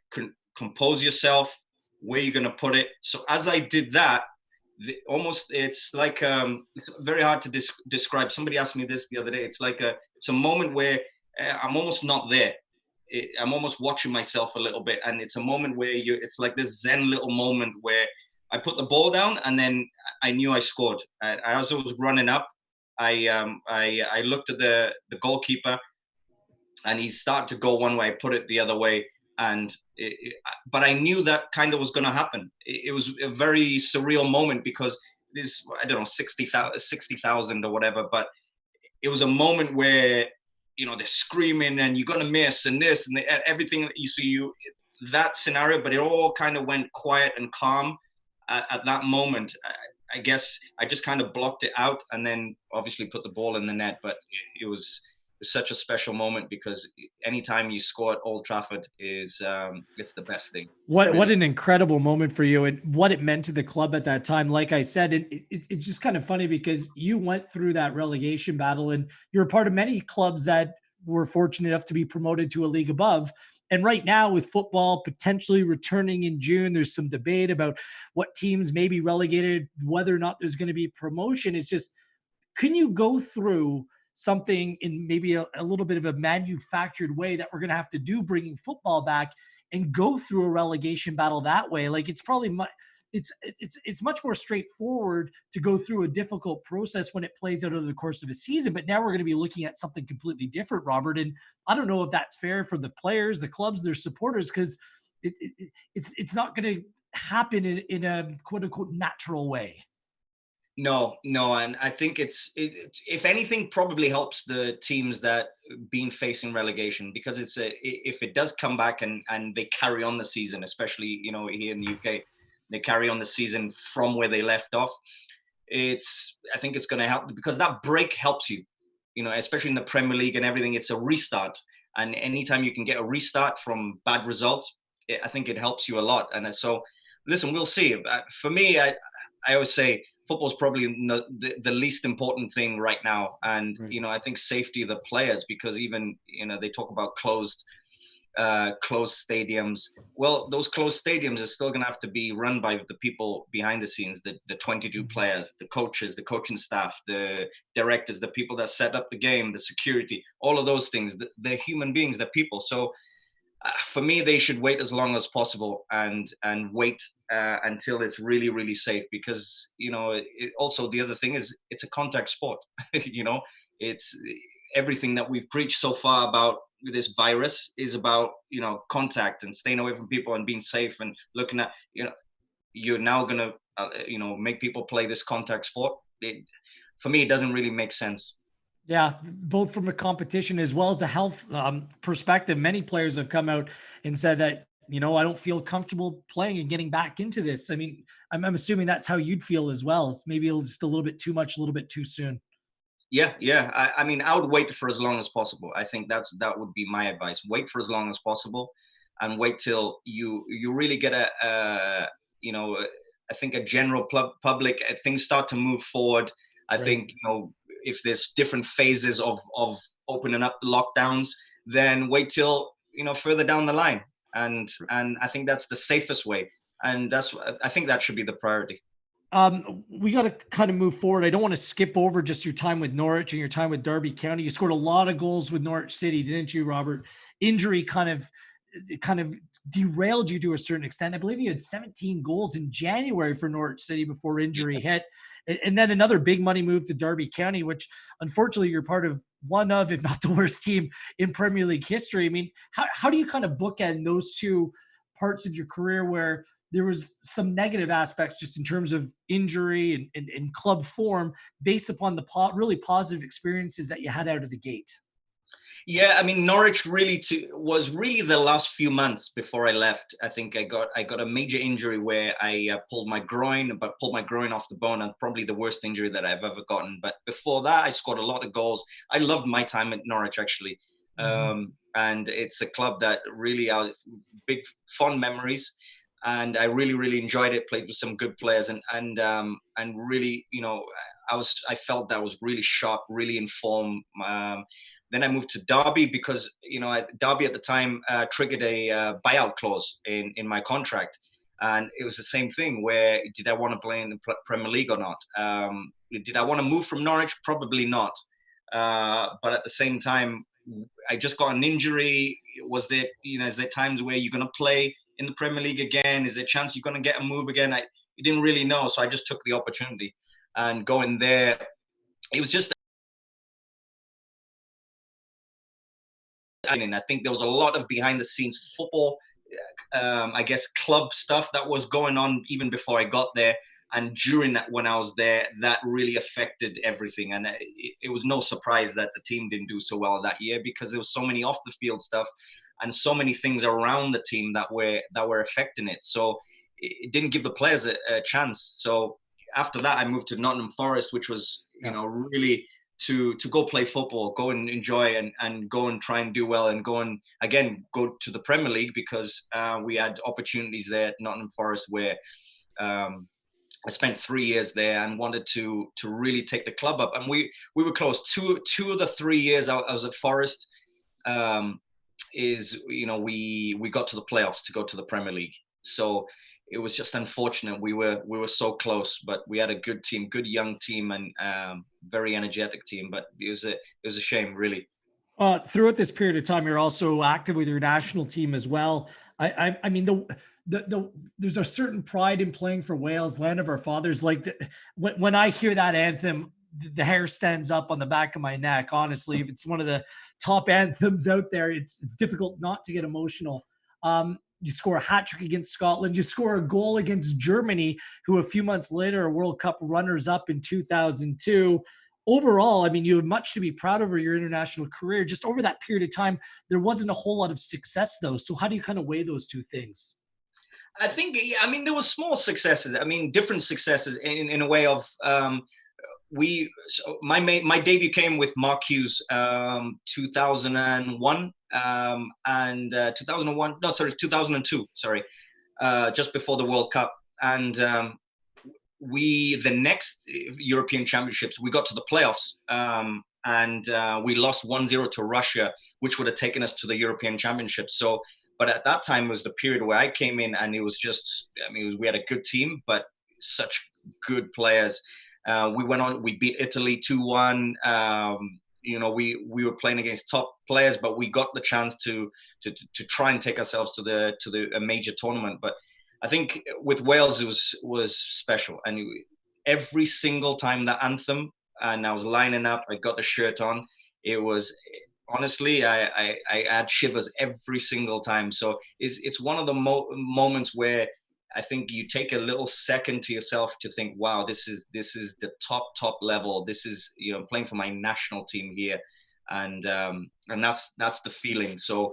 compose yourself. Where you gonna put it? So as I did that, it's like it's very hard to describe. Somebody asked me this the other day. It's a moment where I'm almost not there. I'm almost watching myself a little bit, and it's a moment where it's like this Zen little moment where I put the ball down, and then I knew I scored. As I was running up, I looked at the goalkeeper, and he started to go one way. I put it the other way, but I knew that kind of was going to happen. It was a very surreal moment because there's, I don't know, 60,000 or whatever, but it was a moment where, they're screaming and you're going to miss and this and everything you see, that scenario, but it all kind of went quiet and calm at that moment. I guess I just kind of blocked it out and then obviously put the ball in the net, but it was such a special moment because anytime you score at Old Trafford it's the best thing. What an incredible moment for you and what it meant to the club at that time. Like I said, it's just kind of funny because you went through that relegation battle and you're a part of many clubs that were fortunate enough to be promoted to a league above. And right now with football potentially returning in June, there's some debate about what teams may be relegated, whether or not there's going to be promotion. It's just, can you go through something in maybe a little bit of a manufactured way that we're going to have to do bringing football back and go through a relegation battle that way? Like it's probably it's much more straightforward to go through a difficult process when it plays out over the course of a season. But now we're going to be looking at something completely different, Robert. And I don't know if that's fair for the players, the clubs, their supporters, because it's not going to happen in a quote unquote natural way. No, and I think if anything, probably helps the teams that been facing relegation because if it does come back and they carry on the season, especially here in the UK, they carry on the season from where they left off. I think it's going to help because that break helps you, especially in the Premier League and everything. It's a restart, and anytime you can get a restart from bad results, I think it helps you a lot. And so, listen, we'll see. For me, I always say, football is probably the least important thing right now. And, Right. I think safety of the players, because even, they talk about closed stadiums. Well, those closed stadiums are still going to have to be run by the people behind the scenes, the 22 players, the coaches, the coaching staff, the directors, the people that set up the game, the security, all of those things. They're human beings, they're people. So for me, they should wait as long as possible and wait until it's really, really safe because, also the other thing is it's a contact sport. It's everything that we've preached so far about this virus is about, contact and staying away from people and being safe and looking at, you're now going to, make people play this contact sport. For me, it doesn't really make sense. Yeah, both from a competition as well as a health perspective. Many players have come out and said that, I don't feel comfortable playing and getting back into this. I mean, I'm assuming that's how you'd feel as well. Maybe just a little bit too much, a little bit too soon. Yeah. I mean, I would wait for as long as possible. I think that would be my advice. Wait for as long as possible, and wait till you really get I think a general public things start to move forward. I think if there's different phases of opening up the lockdowns, then wait till further down the line, and I think that's the safest way, and I think that should be the priority. We got to kind of move forward. I don't want to skip over just your time with Norwich and your time with Darby County. You scored a lot of goals with Norwich City, didn't you, Robert? Injury kind of derailed you to a certain extent. I believe you had 17 goals in January for Norwich City before injury hit. And then another big money move to Darby County, which unfortunately you're part of one of, if not the worst team in Premier League history. I mean, how do you kind of bookend those two parts of your career where there was some negative aspects just in terms of injury and club form based upon the really positive experiences that you had out of the gate? Yeah, I mean, Norwich was really the last few months before I left. I think I got a major injury where I pulled my groin off the bone, and probably the worst injury that I've ever gotten. But before that, I scored a lot of goals. I loved my time at Norwich, actually. And it's a club that really big fond memories, and I really, really enjoyed it. Played with some good players, and really, I felt that I was really sharp, really in form. Then I moved to Derby because, Derby at the time triggered a buyout clause in my contract. And it was the same thing where did I want to play in the Premier League or not? Did I want to move from Norwich? Probably not. But at the same time, I just got an injury Was there, is there times where you're going to play in the Premier League again? Is there a chance you're going to get a move again? You didn't really know. So I just took the opportunity and going there. It was just, I think there was a lot of behind the scenes football, I guess, club stuff that was going on even before I got there. And during that, when I was there, that really affected everything. And it was no surprise that the team didn't do so well that year, because there was so many off the field stuff and so many things around the team that were affecting it. So it didn't give the players a chance. So after that, I moved to Nottingham Forest, which was, really to go play football, go and enjoy and go and try and do well, and go to the Premier League, because we had opportunities there at Nottingham Forest where I spent 3 years there and wanted to really take the club up. And we were close. Two of the 3 years I was at Forest, we got to the playoffs to go to the Premier League. So it was just unfortunate. We were so close, but we had a good team, good young team, and very energetic team. But it was a shame, really. Throughout this period of time, you're also active with your national team as well. I mean, there's a certain pride in playing for Wales, land of our fathers. Like when I hear that anthem, the hair stands up on the back of my neck. Honestly, if it's one of the top anthems out there, it's difficult not to get emotional. You score a hat trick against Scotland. You score a goal against Germany, who a few months later are World Cup runners-up in 2002. Overall, I mean, you have much to be proud of your international career. Just over that period of time, there wasn't a whole lot of success, though. So how do you kind of weigh those two things? I think, there were small successes. Different successes in a way of my debut came with Mark Hughes 2001 and 2001. No, sorry, 2002. Sorry, just before the World Cup. And the next European Championships, we got to the playoffs, and we lost 1-0 to Russia, which would have taken us to the European Championships. So, but at that time was the period where I came in, and it was just, we had a good team, but such good players. We beat Italy 2-1. We were playing against top players, but we got the chance to try and take ourselves to a major tournament. But I think with Wales, it was special. And every single time that anthem, and I was lining up, I got the shirt on, it was, honestly, I had shivers every single time. So it's one of the moments where I think you take a little second to yourself to think, wow, this is the top level. This is, playing for my national team here. And that's the feeling. So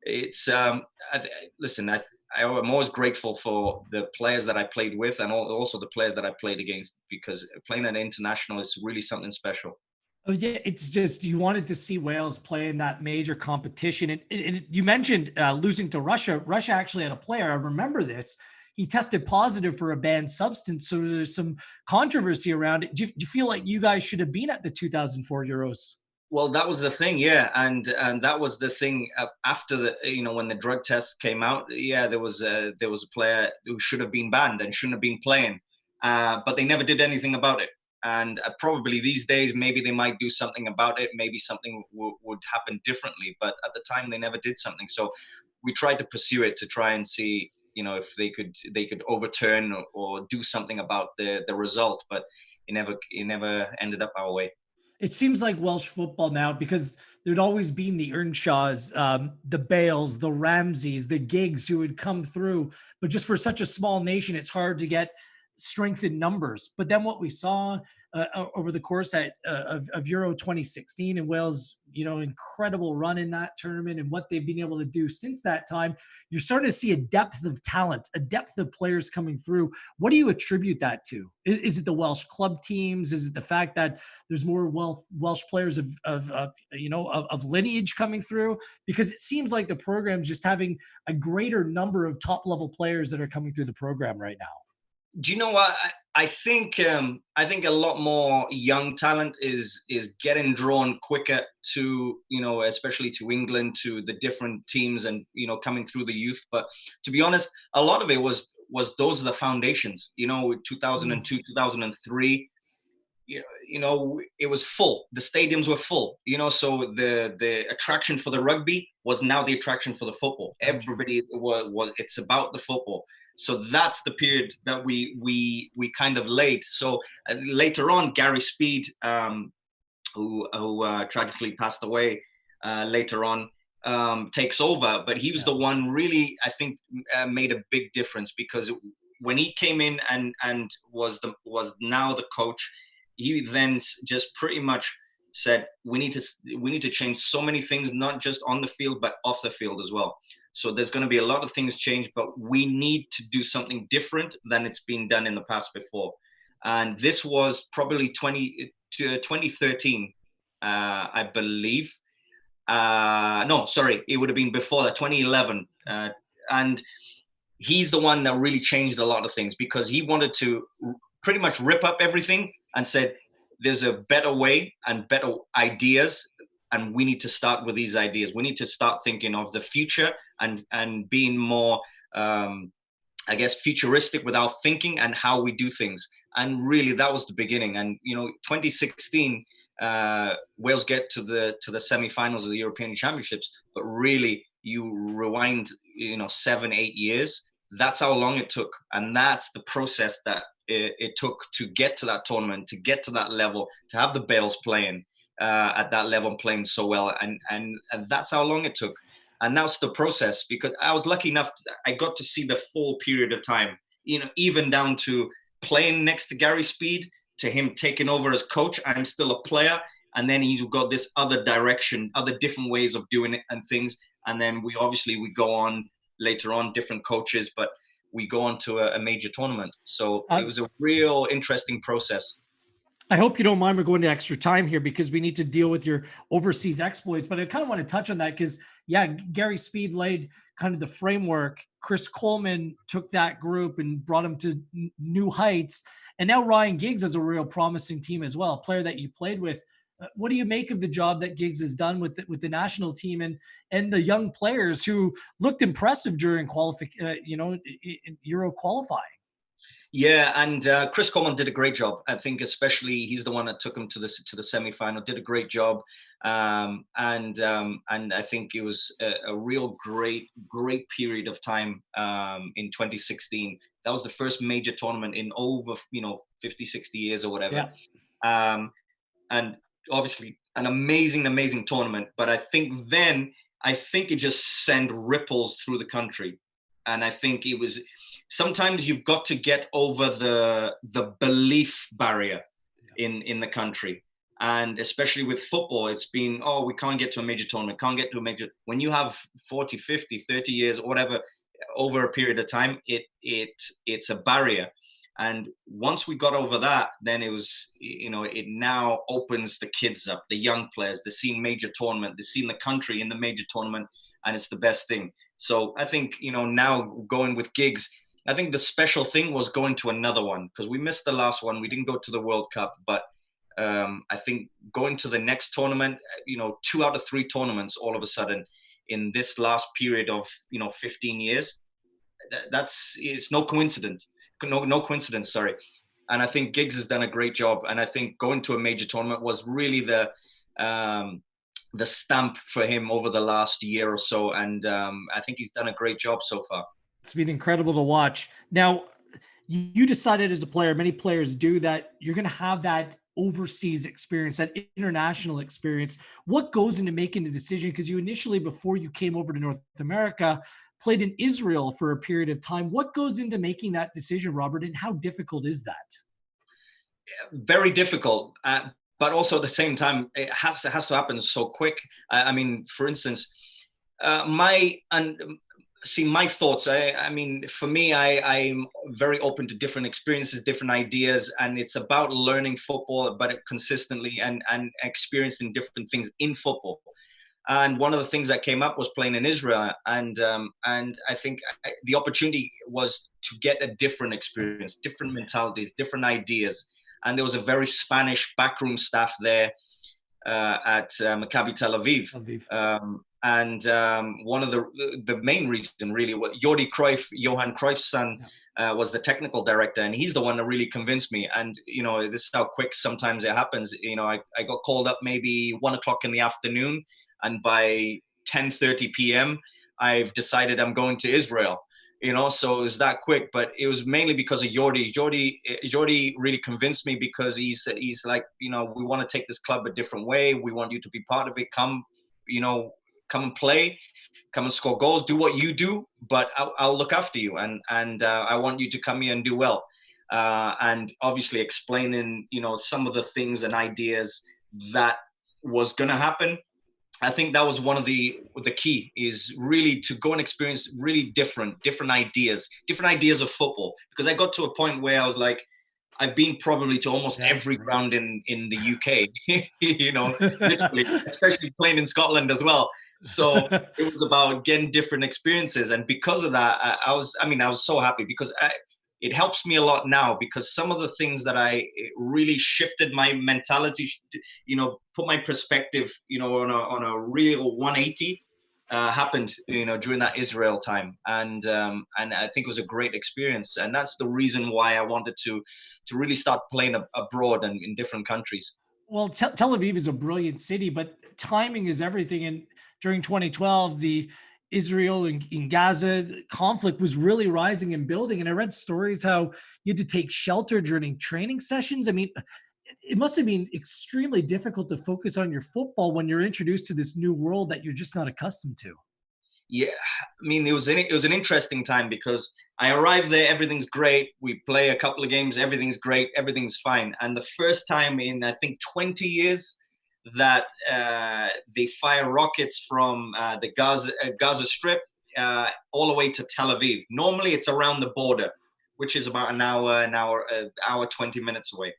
it's, listen, I'm always grateful for the players that I played with, and also the players that I played against, because playing at international is really something special. Oh yeah, it's just, you wanted to see Wales play in that major competition. And you mentioned losing to Russia. Russia actually had a player, I remember this, he tested positive for a banned substance. So there's some controversy around it. Do you feel like you guys should have been at the 2004 Euros? Well, that was the thing, yeah, and that was the thing after when the drug tests came out. Yeah, there was a player who should have been banned and shouldn't have been playing, but they never did anything about it. And probably these days, maybe they might do something about it. Maybe something would happen differently. But at the time, they never did something. So we tried to pursue it to try and see, if they could overturn or do something about the result. But it never ended up our way. It seems like Welsh football now, because there'd always been the Earnshaws, the Bales, the Ramseys, the Giggs who would come through. But just for such a small nation, it's hard to get strength in numbers. But then what we saw over the course of Euro 2016 and Wales, incredible run in that tournament and what they've been able to do since that time, you're starting to see a depth of talent, a depth of players coming through. What do you attribute that to? Is it the Welsh club teams? Is it the fact that there's more Welsh players of lineage coming through? Because it seems like the program's just having a greater number of top level players that are coming through the program right now. Do you know what? I think a lot more young talent is getting drawn quicker to, especially to England, to the different teams, and coming through the youth. But to be honest, a lot of it was those are the foundations. 2002, 2003. you know, it was full. The stadiums were full, you know, so the attraction for the rugby was now the attraction for the football. Everybody was it's about the football. So that's the period that we kind of laid. So later on, Gary Speed, who tragically passed away later on, takes over. But he was the one really, I think, made a big difference, because when he came in and was now the coach, he then just pretty much said, we need to change so many things, not just on the field, but off the field as well. So there's going to be a lot of things changed, but we need to do something different than it's been done in the past before. And this was probably 2013, I believe. No, sorry, it would have been before that, 2011. And he's the one that really changed a lot of things, because he wanted to pretty much rip up everything and said, there's a better way and better ideas, and we need to start with these ideas. We need to start thinking of the future and being more, I guess, futuristic with our thinking and how we do things. And really, that was the beginning. And, you know, 2016, Wales get to the semi-finals of the European Championships, but really, you rewind, you know, 7-8 years. That's how long it took, and that's the process that it took to get to that tournament, to get to that level, to have the Bales playing at that level and playing so well, and that's how long it took. And that's the process, because I was lucky enough, I got to see the full period of time, you know, even down to playing next to Gary Speed, to him taking over as coach. I'm still a player, and then he's got this other direction, other different ways of doing it and things. And then we go on later on, different coaches, but we go on to a major tournament. So it was a real interesting process. I hope you don't mind we're going to extra time here, because we need to deal with your overseas exploits. But I kind of want to touch on that because, yeah, Gary Speed laid kind of the framework. Chris Coleman took that group and brought them to new heights. And now Ryan Giggs is a real promising team as well, a player that you played with. What do you make of the job that Giggs has done with the national team and the young players who looked impressive during Euro qualifying? Yeah, and Chris Coleman did a great job. I think, especially, he's the one that took him to the semi-final. Did a great job, and I think it was a real great period of time in 2016. That was the first major tournament in over 50, 60 years or whatever. Yeah. And obviously an amazing tournament. But I think it just sent ripples through the country. And I think it was, sometimes you've got to get over the belief barrier in the country. And especially with football, it's been, we can't get to a major tournament, when you have 40, 50, 30 years or whatever, over a period of time, it's a barrier. And once we got over that, then it was, it now opens the kids up, the young players. They've seen major tournament, they've seen the country in the major tournament, and it's the best thing. So I think, now going with Giggs, I think the special thing was going to another one, because we missed the last one. We didn't go to the World Cup, but I think going to the next tournament, 2 out of 3 tournaments all of a sudden in this last period of, 15 years, it's no coincidence. No coincidence, sorry. And I think Giggs has done a great job. And I think going to a major tournament was really the stamp for him over the last year or so. And I think he's done a great job so far. It's been incredible to watch. Now, you decided as a player, many players do, that you're going to have that overseas experience, that international experience. What goes into making the decision? Because you initially, before you came over to North America, played in Israel for a period of time. What goes into making that decision, Robert, and how difficult is that? Very difficult, but also at the same time, it has to happen so quick. I mean, for instance, my thoughts. I mean, for me, I'm very open to different experiences, different ideas, and it's about learning football, but consistently and experiencing different things in football. And one of the things that came up was playing in Israel, and I think the opportunity was to get a different experience, different mentalities, different ideas. And there was a very Spanish backroom staff there, at Maccabi Tel Aviv. Aviv. And one of the main reason really, what Jordi Cruyff, Johan Cruyff's son, was the technical director, and he's the one that really convinced me. And this is how quick sometimes it happens. I got called up maybe 1 o'clock in the afternoon, and by 10:30 p.m. I've decided I'm going to Israel. So it was that quick, but it was mainly because of Jordi. Jordi really convinced me, because he's like, we want to take this club a different way. We want you to be part of it. Come and play, come and score goals, do what you do, but I'll look after you. And I want you to come here and do well. And obviously explaining, some of the things and ideas that was going to happen. I think that was one of the key, is really to go and experience really different ideas of football. Because I got to a point where I was like, I've been probably to almost every ground in the UK, literally, especially playing in Scotland as well. So it was about getting different experiences. And because of that, I was so happy, because it helps me a lot now, because some of the things that I really shifted my mentality, put my perspective, on a real 180, happened, during that Israel time. And I think it was a great experience. And that's the reason why I wanted to really start playing abroad and in different countries. Well, Tel Aviv is a brilliant city, but timing is everything. And during 2012, the Israel and in Gaza conflict was really rising and building. And I read stories how you had to take shelter during training sessions. I mean, it must have been extremely difficult to focus on your football when you're introduced to this new world that you're just not accustomed to. Yeah, I mean, it was an interesting time, because I arrived there, everything's great. We play a couple of games, everything's great, everything's fine. And the first time in, I think, 20 years that they fire rockets from the Gaza Strip all the way to Tel Aviv. Normally it's around the border, which is about an hour, 20 minutes away.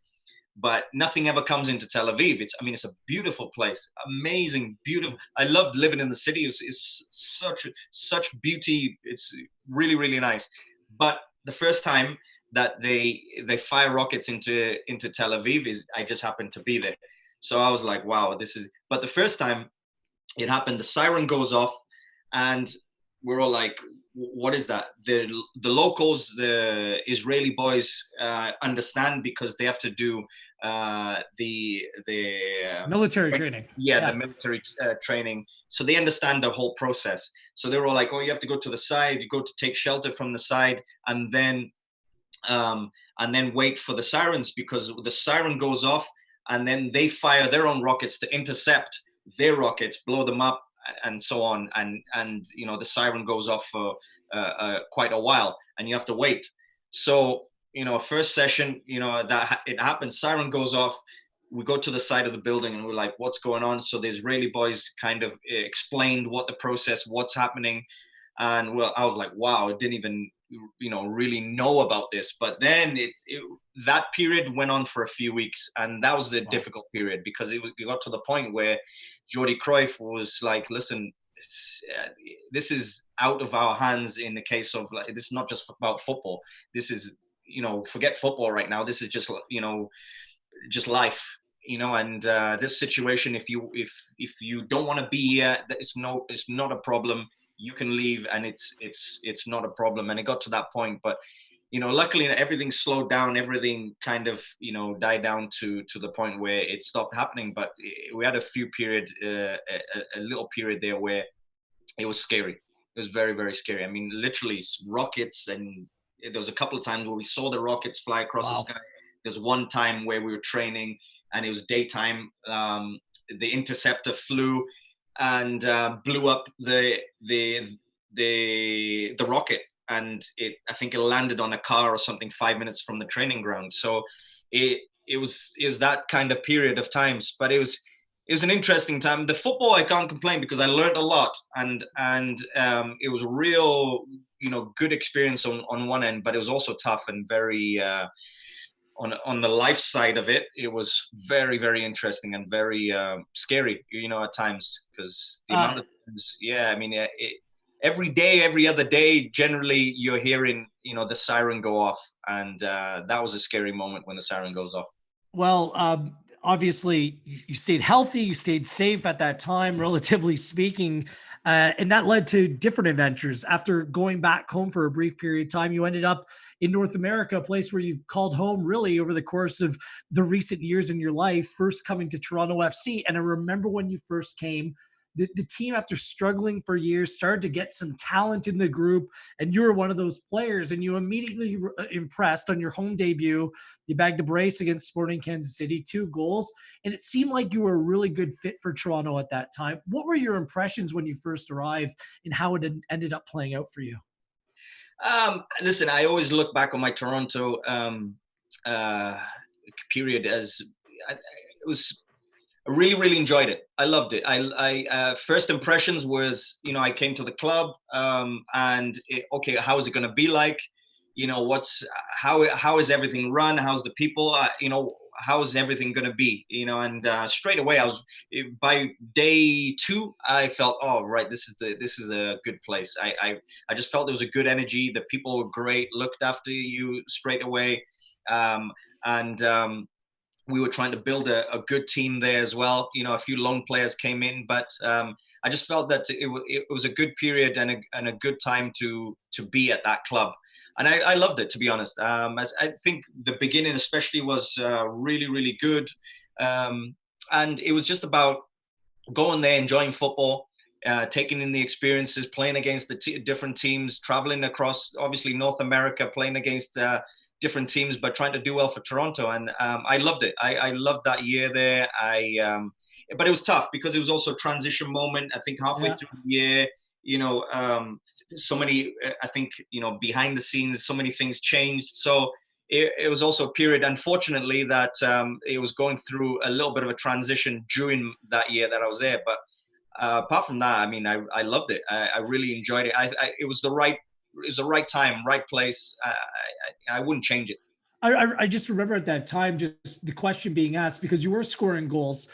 But nothing ever comes into Tel Aviv. It's a beautiful place, amazing, beautiful. I loved living in the city. It's such beauty. It's really, really nice. But the first time that they fire rockets into Tel Aviv, I just happened to be there. So I was like, wow, but the first time it happened, the siren goes off, and we're all like, what is that? The locals, the Israeli boys, understand, because they have to do the military training. The military training. So they understand the whole process. So they were all like, oh, you have to go to the side, you go to take shelter from the side, and then wait for the sirens, because the siren goes off, and then they fire their own rockets to intercept their rockets, blow them up, and so on. And the siren goes off for quite a while, and you have to wait. So, first session, that it happens, siren goes off. We go to the side of the building, and we're like, what's going on? So the Israeli boys kind of explained what the process, what's happening. And I was like, wow, I didn't even, really know about this. But then that period went on for a few weeks, and that was the difficult period, because it got to the point where Jordi Cruyff was like, listen, this is out of our hands, in the case of, like, this is not just about football. This is, forget football right now. This is just, just life, and this situation, if you don't want to be here, it's not a problem. You can leave, and it's not a problem. And it got to that point, but luckily everything slowed down, everything kind of died down to the point where it stopped happening. But we had a little period there where it was scary. It was very, very scary. I mean, literally rockets, and there was a couple of times where we saw the rockets fly across the sky. There's one time where we were training, and it was daytime. The interceptor flew and blew up the rocket, and I think it landed on a car or something 5 minutes from the training ground. So it was that kind of period of times. But it was an interesting time. The football, I can't complain, because I learned a lot, and it was a real good experience on one end, but it was also tough and very on the life side of it, it was very, very interesting and very scary, at times, because the amount of times, every day, every other day, generally you're hearing, the siren go off, and that was a scary moment when the siren goes off. Well, obviously you stayed healthy, you stayed safe at that time, relatively speaking. And that led to different adventures. After going back home for a brief period of time, you ended up in North America, a place where you've called home really over the course of the recent years in your life, first coming to Toronto FC. And I remember when you first came, the team, after struggling for years, started to get some talent in the group, and you were one of those players, and you immediately impressed on your home debut. You bagged a brace against Sporting Kansas City, 2 goals, and it seemed like you were a really good fit for Toronto at that time. What were your impressions when you first arrived, and how it ended up playing out for you? Listen, I always look back on my Toronto uh, period as it was. I really, really enjoyed it. I loved it. First impressions was, I came to the club, and okay, how is it going to be like? How is everything run? How's the people? How's everything going to be? And straight away, by day 2, I felt, oh, right, this is a good place. I just felt there was a good energy. The people were great, looked after you straight away, and we were trying to build a good team there as well. A few loan players came in, but I just felt that it was a good period and a good time to be at that club. And I loved it, to be honest. As I think the beginning especially was really, really good. And it was just about going there, enjoying football, taking in the experiences, playing against the different teams, traveling across, obviously, North America, playing against different teams, but trying to do well for Toronto. And I loved it. I loved that year there. But it was tough because it was also a transition moment. I think halfway through the year, so many, I think, behind the scenes, so many things changed. So it was also a period, unfortunately, that it was going through a little bit of a transition during that year that I was there. But apart from that, I mean, I loved it. I really enjoyed it. It was the right time, right place. I wouldn't change it. I just remember at that time, just the question being asked, because you were scoring goals,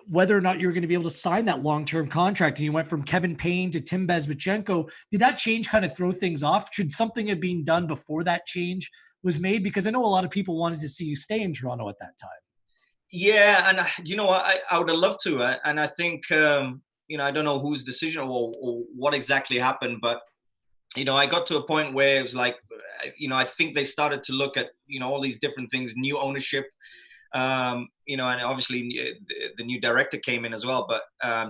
whether or not you were going to be able to sign that long-term contract. And you went from Kevin Payne to Tim Bezbatchenko. Did that change kind of throw things off? Should something have been done before that change was made? Because I know a lot of people wanted to see you stay in Toronto at that time. Yeah, and I would have loved to. And I think, I don't know whose decision or what exactly happened, but I got to a point where it was like, I think they started to look at, all these different things, new ownership, and obviously the new director came in as well, but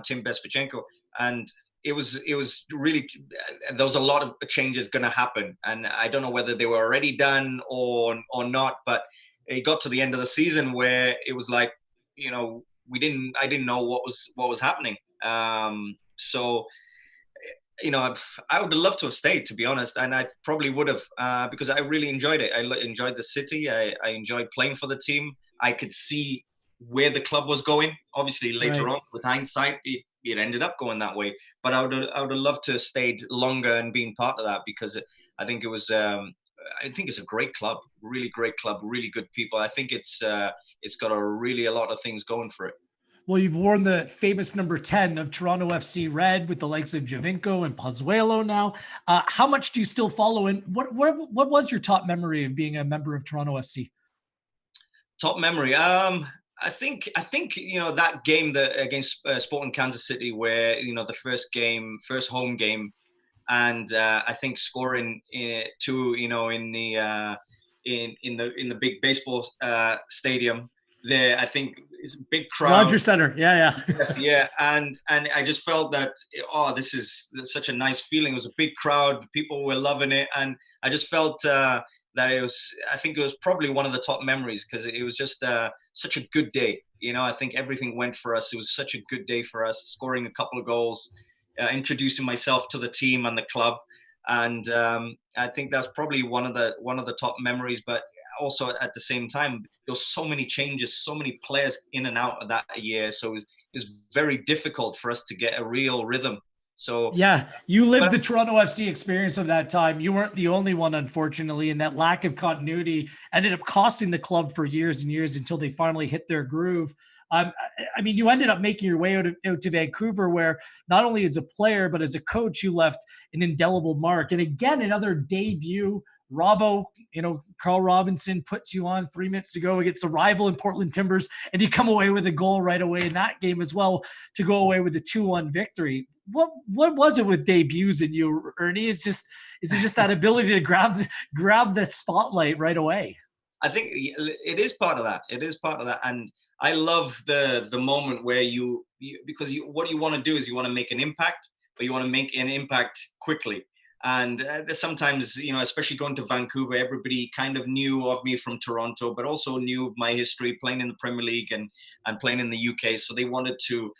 Tim Bezbatchenko, and it was really, there was a lot of changes going to happen, and I don't know whether they were already done or not, but it got to the end of the season where it was like, I didn't know what was happening. So I would have loved to have stayed, to be honest, and I probably would have because I really enjoyed it. I enjoyed the city. I enjoyed playing for the team. I could see where the club was going. Obviously, later on, with hindsight, it ended up going that way. But I would have loved to have stayed longer and been part of that, because I think it was. I think it's a great club, really great club, really good people. I think it's got a lot of things going for it. Well, you've worn the famous number 10 of Toronto FC Red with the likes of Javinko and Pozuelo now. How much do you still follow? And what was your top memory of being a member of Toronto FC? Top memory. I think that game against Sporting Kansas City, where the first home game, and I think scoring two, in the big baseball stadium there. I think it's a big crowd. Rogers Center, yeah. Yes, yeah, and I just felt that, this is such a nice feeling. It was a big crowd, people were loving it, and I just felt that I think it was probably one of the top memories, because it was just such a good day. I think everything went for us. It was such a good day for us, scoring a couple of goals, introducing myself to the team and the club, and I think that's probably one of the top memories. But also at the same time, there was so many changes, so many players in and out of that year, so it was very difficult for us to get a real rhythm. So yeah, you lived the Toronto FC experience of that time. You weren't the only one, unfortunately, and that lack of continuity ended up costing the club for years and years until they finally hit their groove. I mean, you ended up making your way out to Vancouver, where not only as a player but as a coach, you left an indelible mark. And again, another debut. Robbo, Carl Robinson puts you on 3 minutes to go against a rival in Portland Timbers, and you come away with a goal right away in that game as well to go away with a 2-1 victory. What was it with debuts in you, Ernie? Is it just that ability to grab the spotlight right away? I think it is part of that. It is part of that, and I love the moment where because what you want to do is you want to make an impact, but you want to make an impact quickly. And there's sometimes, especially going to Vancouver, everybody kind of knew of me from Toronto, but also knew of my history playing in the Premier League and playing in the UK. So they wanted to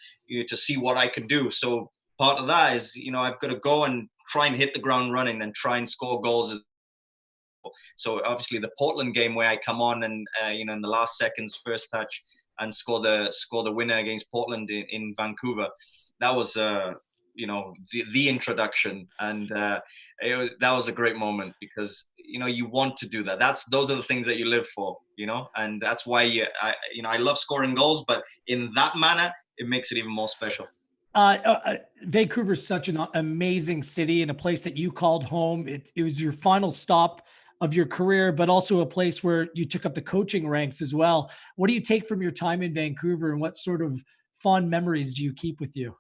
see what I could do. So part of that is, I've got to go and try and hit the ground running and try and score goals. So obviously the Portland game where I come on and in the last seconds, first touch, and score the winner against Portland in Vancouver, that was the introduction, and that was a great moment because you want to do that. Those are the things that you live for, and that's why I love scoring goals, but in that manner, it makes it even more special. Vancouver is such an amazing city and a place that you called home. It was your final stop of your career, but also a place where you took up the coaching ranks as well. What do you take from your time in Vancouver, and what sort of fond memories do you keep with you?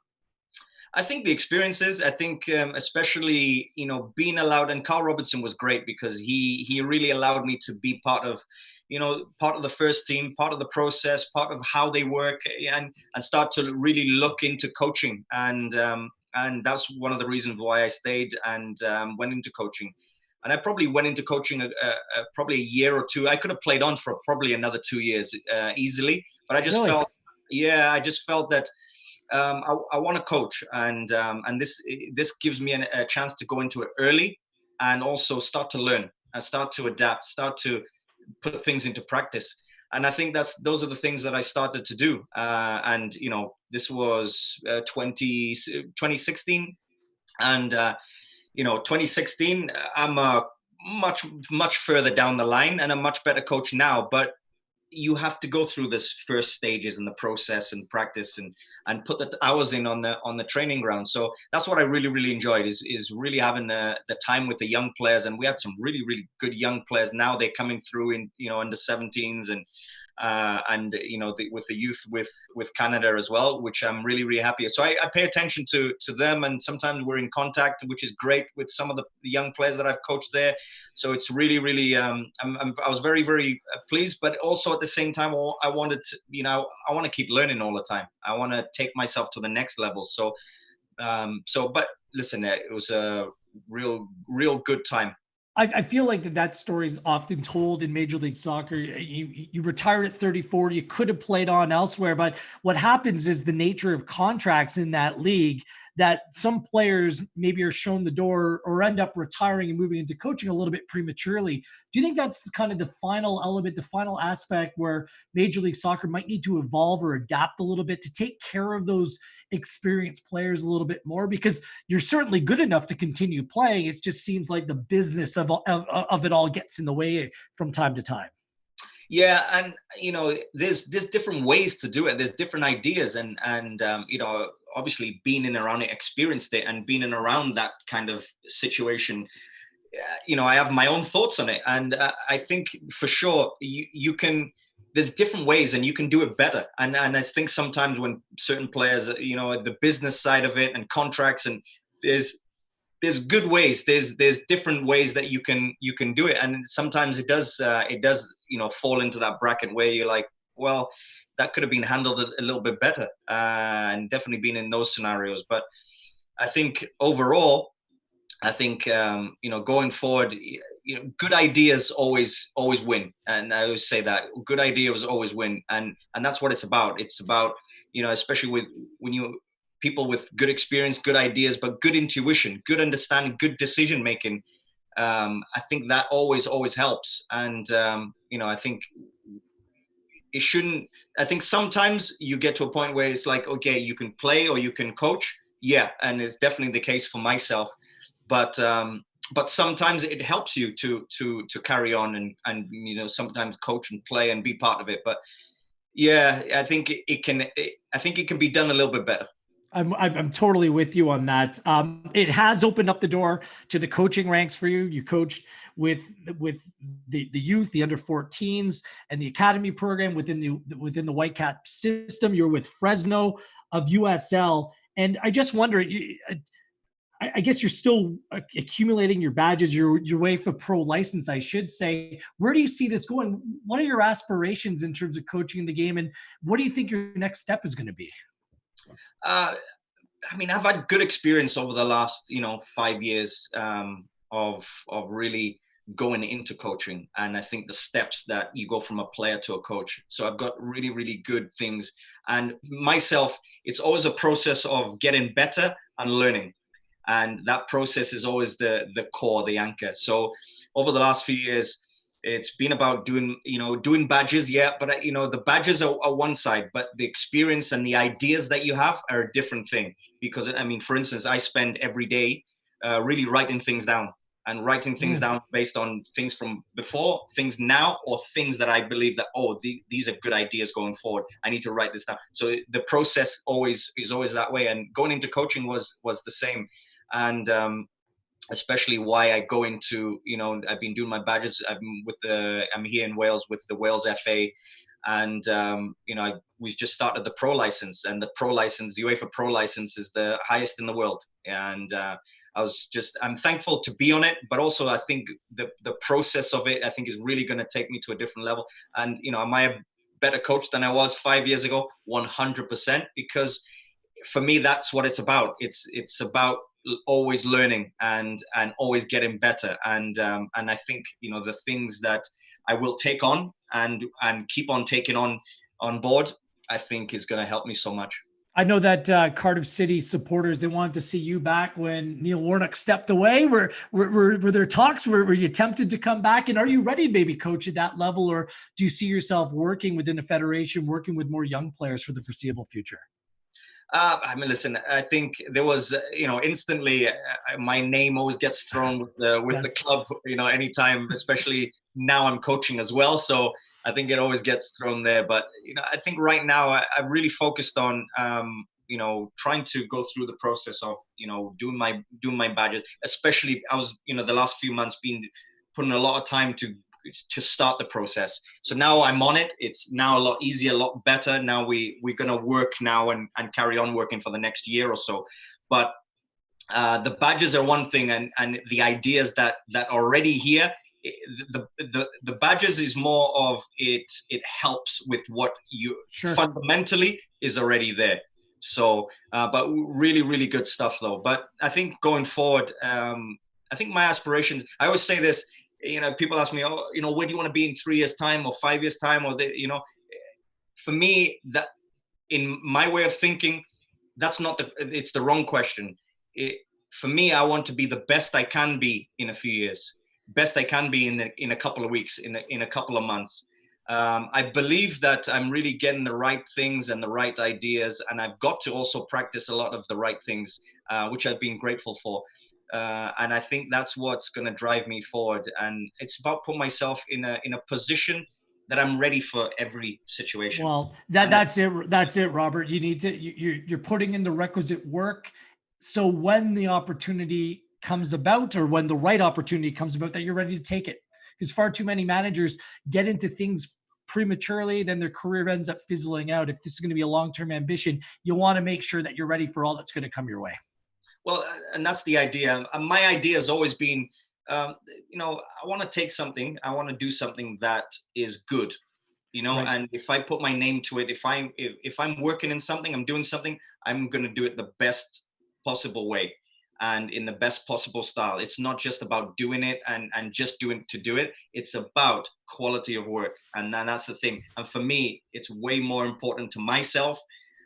I think the experiences, especially, being allowed, and Carl Robertson was great because he really allowed me to be part of the first team, part of the process, part of how they work, and start to really look into coaching. And that's one of the reasons why I stayed and went into coaching. And I probably went into coaching probably a year or two. I could have played on for probably another 2 years easily, but I just felt that I want to coach, and this gives me a chance to go into it early, and also start to learn and start to adapt, start to put things into practice. And I think those are the things that I started to do. And this was 2016, and 2016, I'm much further down the line and a much better coach now. But you have to go through this first stages in the process and practice and put the hours in on the training ground. So that's what I really, really enjoyed is really having the time with the young players. And we had some really, really good young players. Now they're coming through in, under 17s and with the youth with Canada as well, which I'm really, really happy. So I pay attention to them, and sometimes we're in contact, which is great with some of the young players that I've coached there. So it's really, really, I was very, very pleased, but also at the same time, I wanted to, I want to keep learning all the time. I want to take myself to the next level. So, but listen, it was a real, real good time. I feel like that story is often told in Major League Soccer. You retired at 34. You could have played on elsewhere, but what happens is the nature of contracts in that league, that some players maybe are shown the door or end up retiring and moving into coaching a little bit prematurely. Do you think that's kind of the final element, the final aspect where Major League Soccer might need to evolve or adapt a little bit to take care of those experienced players a little bit more? Because you're certainly good enough to continue playing. It just seems like the business of it all gets in the way from time to time. Yeah, and there's different ways to do it. There's different ideas, and obviously being in around it, experienced it, and being in around that kind of situation, I have my own thoughts on it, and I think for sure you can. There's different ways, and you can do it better. And I think sometimes when certain players, the business side of it and contracts, and there's good ways. There's different ways that you can do it, and sometimes it does fall into that bracket where you're like, well, that could have been handled a little bit better, and definitely been in those scenarios. But I think overall, going forward, good ideas always win, and I always say that good ideas always win, and that's what it's about. It's about especially when people with good experience, good ideas, but good intuition, good understanding, good decision making. I think that always helps. And, I think it shouldn't, I think sometimes you get to a point where it's like, okay, you can play or you can coach. Yeah. And it's definitely the case for myself, but sometimes it helps you to carry on and sometimes coach and play and be part of it. But Yeah, I think it can. I think it can be done a little bit better. I'm totally with you on that. It has opened up the door to the coaching ranks for you. You coached with the youth, the under 14s, and the academy program within the Whitecap system. You're with Fresno of USL, and I just wonder. I guess you're still accumulating your badges, your UEFA Pro license, I should say. Where do you see this going? What are your aspirations in terms of coaching the game, and what do you think your next step is going to be? Uh, I mean, I've had good experience over the last, 5 years of really going into coaching, and I think the steps that you go from a player to a coach. So I've got really, really good things. And myself, it's always a process of getting better and learning, and that process is always the core, the anchor. So over the last few years, it's been about doing badges, yeah, but the badges are one side, but the experience and the ideas that you have are a different thing. Because I mean, for instance, I spend every day really writing things down, and writing things down based on things from before, things now, or things that I believe that, these are good ideas going forward. I need to write this down. So the process is always that way. And going into coaching was the same. And especially why I go into, I've been doing my badges. I'm here in Wales with the Wales FA, and we just started the pro license, and the pro license, the UEFA Pro license, is the highest in the world. And I'm thankful to be on it, but also I think the process of it, I think, is really going to take me to a different level. And am I a better coach than I was 5 years ago? 100%, because for me, that's what it's about. It's about always learning and always getting better. And I think the things that I will take on and keep on taking on board, I think is going to help me so much. I know that Cardiff City supporters, they wanted to see you back when Neil Warnock stepped away. Were there talks? Were you tempted to come back? And are you ready to maybe coach at that level, or do you see yourself working within a federation, working with more young players for the foreseeable future? I mean, listen, I think there was, instantly my name always gets thrown with the club, anytime, especially now I'm coaching as well. So I think it always gets thrown there. But, I think right now I've really focused on, trying to go through the process of, doing my badges, especially I was, the last few months been putting a lot of time to start the process. So now I'm on it. It's now a lot easier, a lot better. Now we're going to work now and carry on working for the next year or so. But the badges are one thing, and the ideas that already here, the badges is more of it helps with what you fundamentally is already there. So, but really, really good stuff though. But I think going forward, I think my aspirations, I always say this, people ask me, where do you want to be in 3 years time or 5 years time? Or for me, that in my way of thinking, it's the wrong question. For me, I want to be the best I can be in a few years, best I can be in a couple of weeks, in a couple of months. I believe that I'm really getting the right things and the right ideas, and I've got to also practice a lot of the right things, which I've been grateful for. And I think that's what's going to drive me forward. And it's about putting myself in a position that I'm ready for every situation. Well, that's it, Robert. You need to, you're putting in the requisite work. So when the opportunity comes about, or when the right opportunity comes about, that you're ready to take it. Because far too many managers get into things prematurely, then their career ends up fizzling out. If this is going to be a long-term ambition, you want to make sure that you're ready for all that's going to come your way. Well, and that's the idea. My idea has always been, I want to take something, I want to do something that is good, right. And if I put my name to it, if I'm working in something, I'm doing something, I'm going to do it the best possible way and in the best possible style. It's not just about doing it and just doing to do it. It's about quality of work. And that's the thing. And for me, it's way more important to myself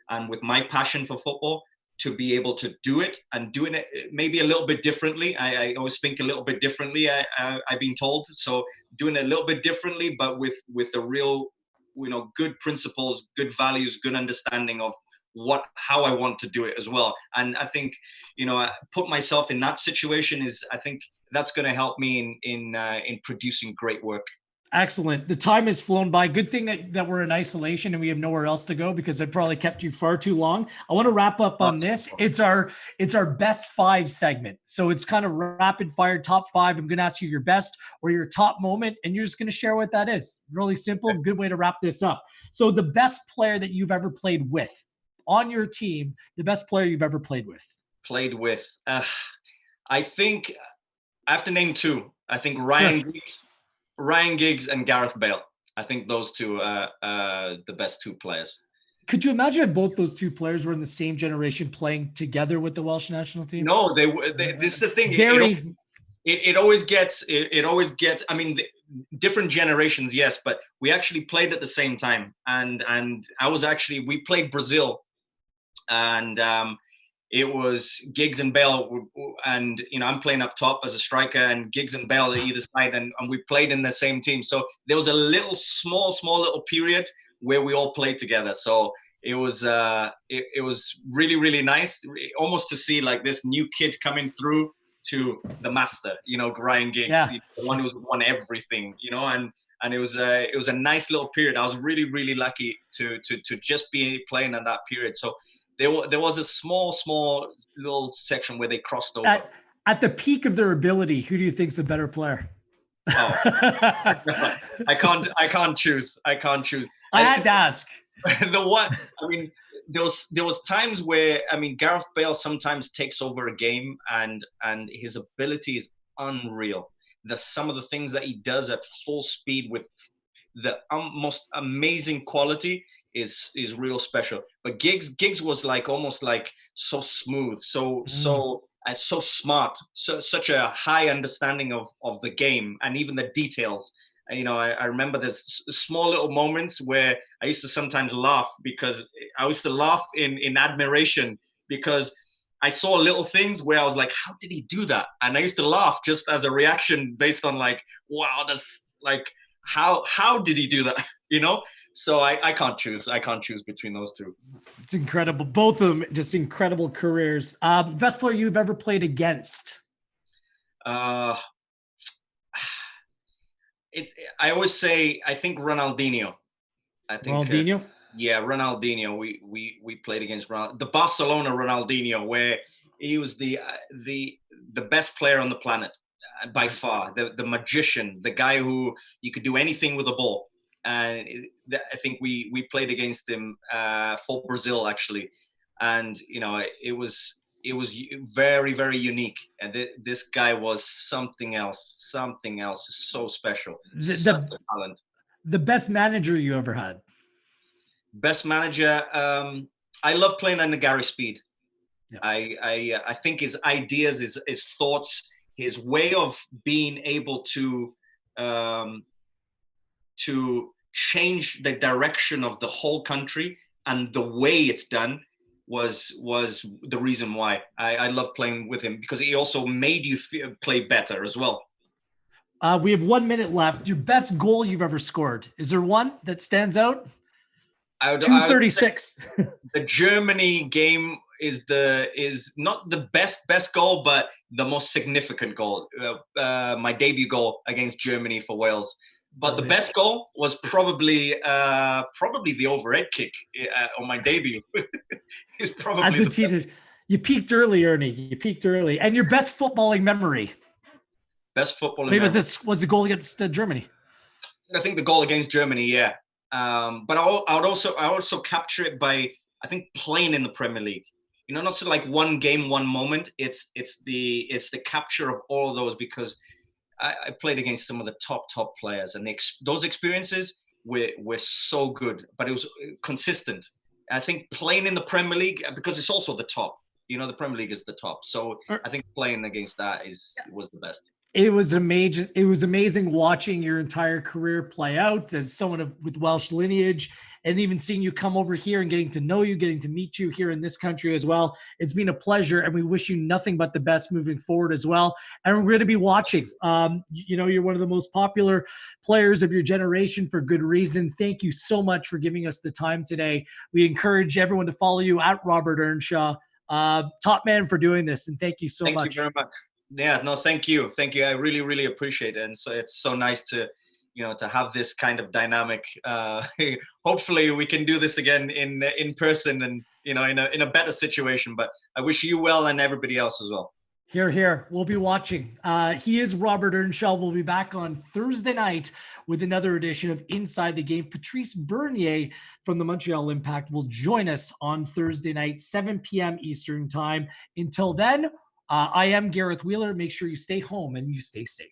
and with my passion for football, to be able to do it and doing it maybe a little bit differently. I always think a little bit differently, I've been told. So doing it a little bit differently, but with the real, good principles, good values, good understanding of how I want to do it as well. And I think, I put myself in that situation I think that's going to help me in producing great work. Excellent. The time has flown by. Good thing that we're in isolation and we have nowhere else to go, because I probably kept you far too long. I want to wrap up on this. It's our best five segment. So it's kind of rapid fire, top five. I'm going to ask you your best or your top moment, and you're just going to share what that is. Really simple. Good way to wrap this up. So the best player that you've ever played with on your team, the best player you've ever played with. I think I have to name two. I think Ryan Giggs and Gareth Bale. I think those two are the best two players. Could you imagine if both those two players were in the same generation playing together with the Welsh national team? No, they this is the thing. It always gets. I mean, different generations, yes, but we actually played at the same time. And we played Brazil, and it was Giggs and Bale, and I'm playing up top as a striker, and Giggs and Bale at either side, and we played in the same team. So there was a little small little period where we all played together. So it was really, really nice, almost to see like this new kid coming through to the master, Ryan Giggs, the one who's won everything, and it was a nice little period. I was really, really lucky to just be playing in that period. So there was a small little section where they crossed over. At the peak of their ability, who do you think's a better player? Oh, I can't choose. I had to ask. There was times where Gareth Bale sometimes takes over a game, and his ability is unreal. Some of the things that he does at full speed with the most amazing quality is real special. But Giggs was almost so smooth, so smart, such a high understanding of the game and even the details. I remember there's small little moments where I used to sometimes laugh, because I used to laugh in admiration, because I saw little things where I was like, how did he do that? And I used to laugh just as a reaction based on wow, that's how did he do that? So I can't choose. I can't choose between those two. It's incredible. Both of them just incredible careers. Best player you've ever played against? I always say, I think Ronaldinho. Ronaldinho? Ronaldinho. We played against the Barcelona Ronaldinho, where he was the best player on the planet by far. The magician, the guy who you could do anything with the ball. And I think we played against him for Brazil, actually, and it was very, very unique. And this guy was something else, so special. Such a talent. The best manager you ever had? Best manager, I love playing under Gary Speed. Yeah. I think his ideas, his thoughts, his way of being able to change the direction of the whole country and the way it's done was the reason why I love playing with him, because he also made you play better as well. We have 1 minute left. Your best goal you've ever scored? Is there one that stands out? 236. The Germany game is not the best goal, but the most significant goal. My debut goal against Germany for Wales. But the best goal was probably the overhead kick on my debut. It's probably you peaked early, Earnie. You peaked early. And your best footballing memory? Best footballing memory. Was the goal against Germany? I think the goal against Germany, yeah. But I would also capture it by, I think, playing in the Premier League. Not so like one game, one moment. It's the capture of all of those, because I played against some of the top players, and those experiences were so good, but it was consistent. I think playing in the Premier League, because it's also the top, the Premier League is the top. So I think playing against that was the best. It was amazing. It was amazing watching your entire career play out as someone with Welsh lineage, and even seeing you come over here and getting to know you, getting to meet you here in this country as well. It's been a pleasure, and we wish you nothing but the best moving forward as well. And we're going to be watching. You're one of the most popular players of your generation for good reason. Thank you so much for giving us the time today. We encourage everyone to follow you at Robert Earnshaw. Top man for doing this, and thank you so much. Thank you very much. Yeah, no, thank you. I really, really appreciate it. And so it's so nice to to have this kind of dynamic. Hopefully we can do this again in person and, in a better situation, but I wish you well and everybody else as well. Here, here. We'll be watching. He is Robert Earnshaw. We'll be back on Thursday night with another edition of Inside the Game. Patrice Bernier from the Montreal Impact will join us on Thursday night, 7 p.m. Eastern time. Until then, I am Gareth Wheeler. Make sure you stay home and you stay safe.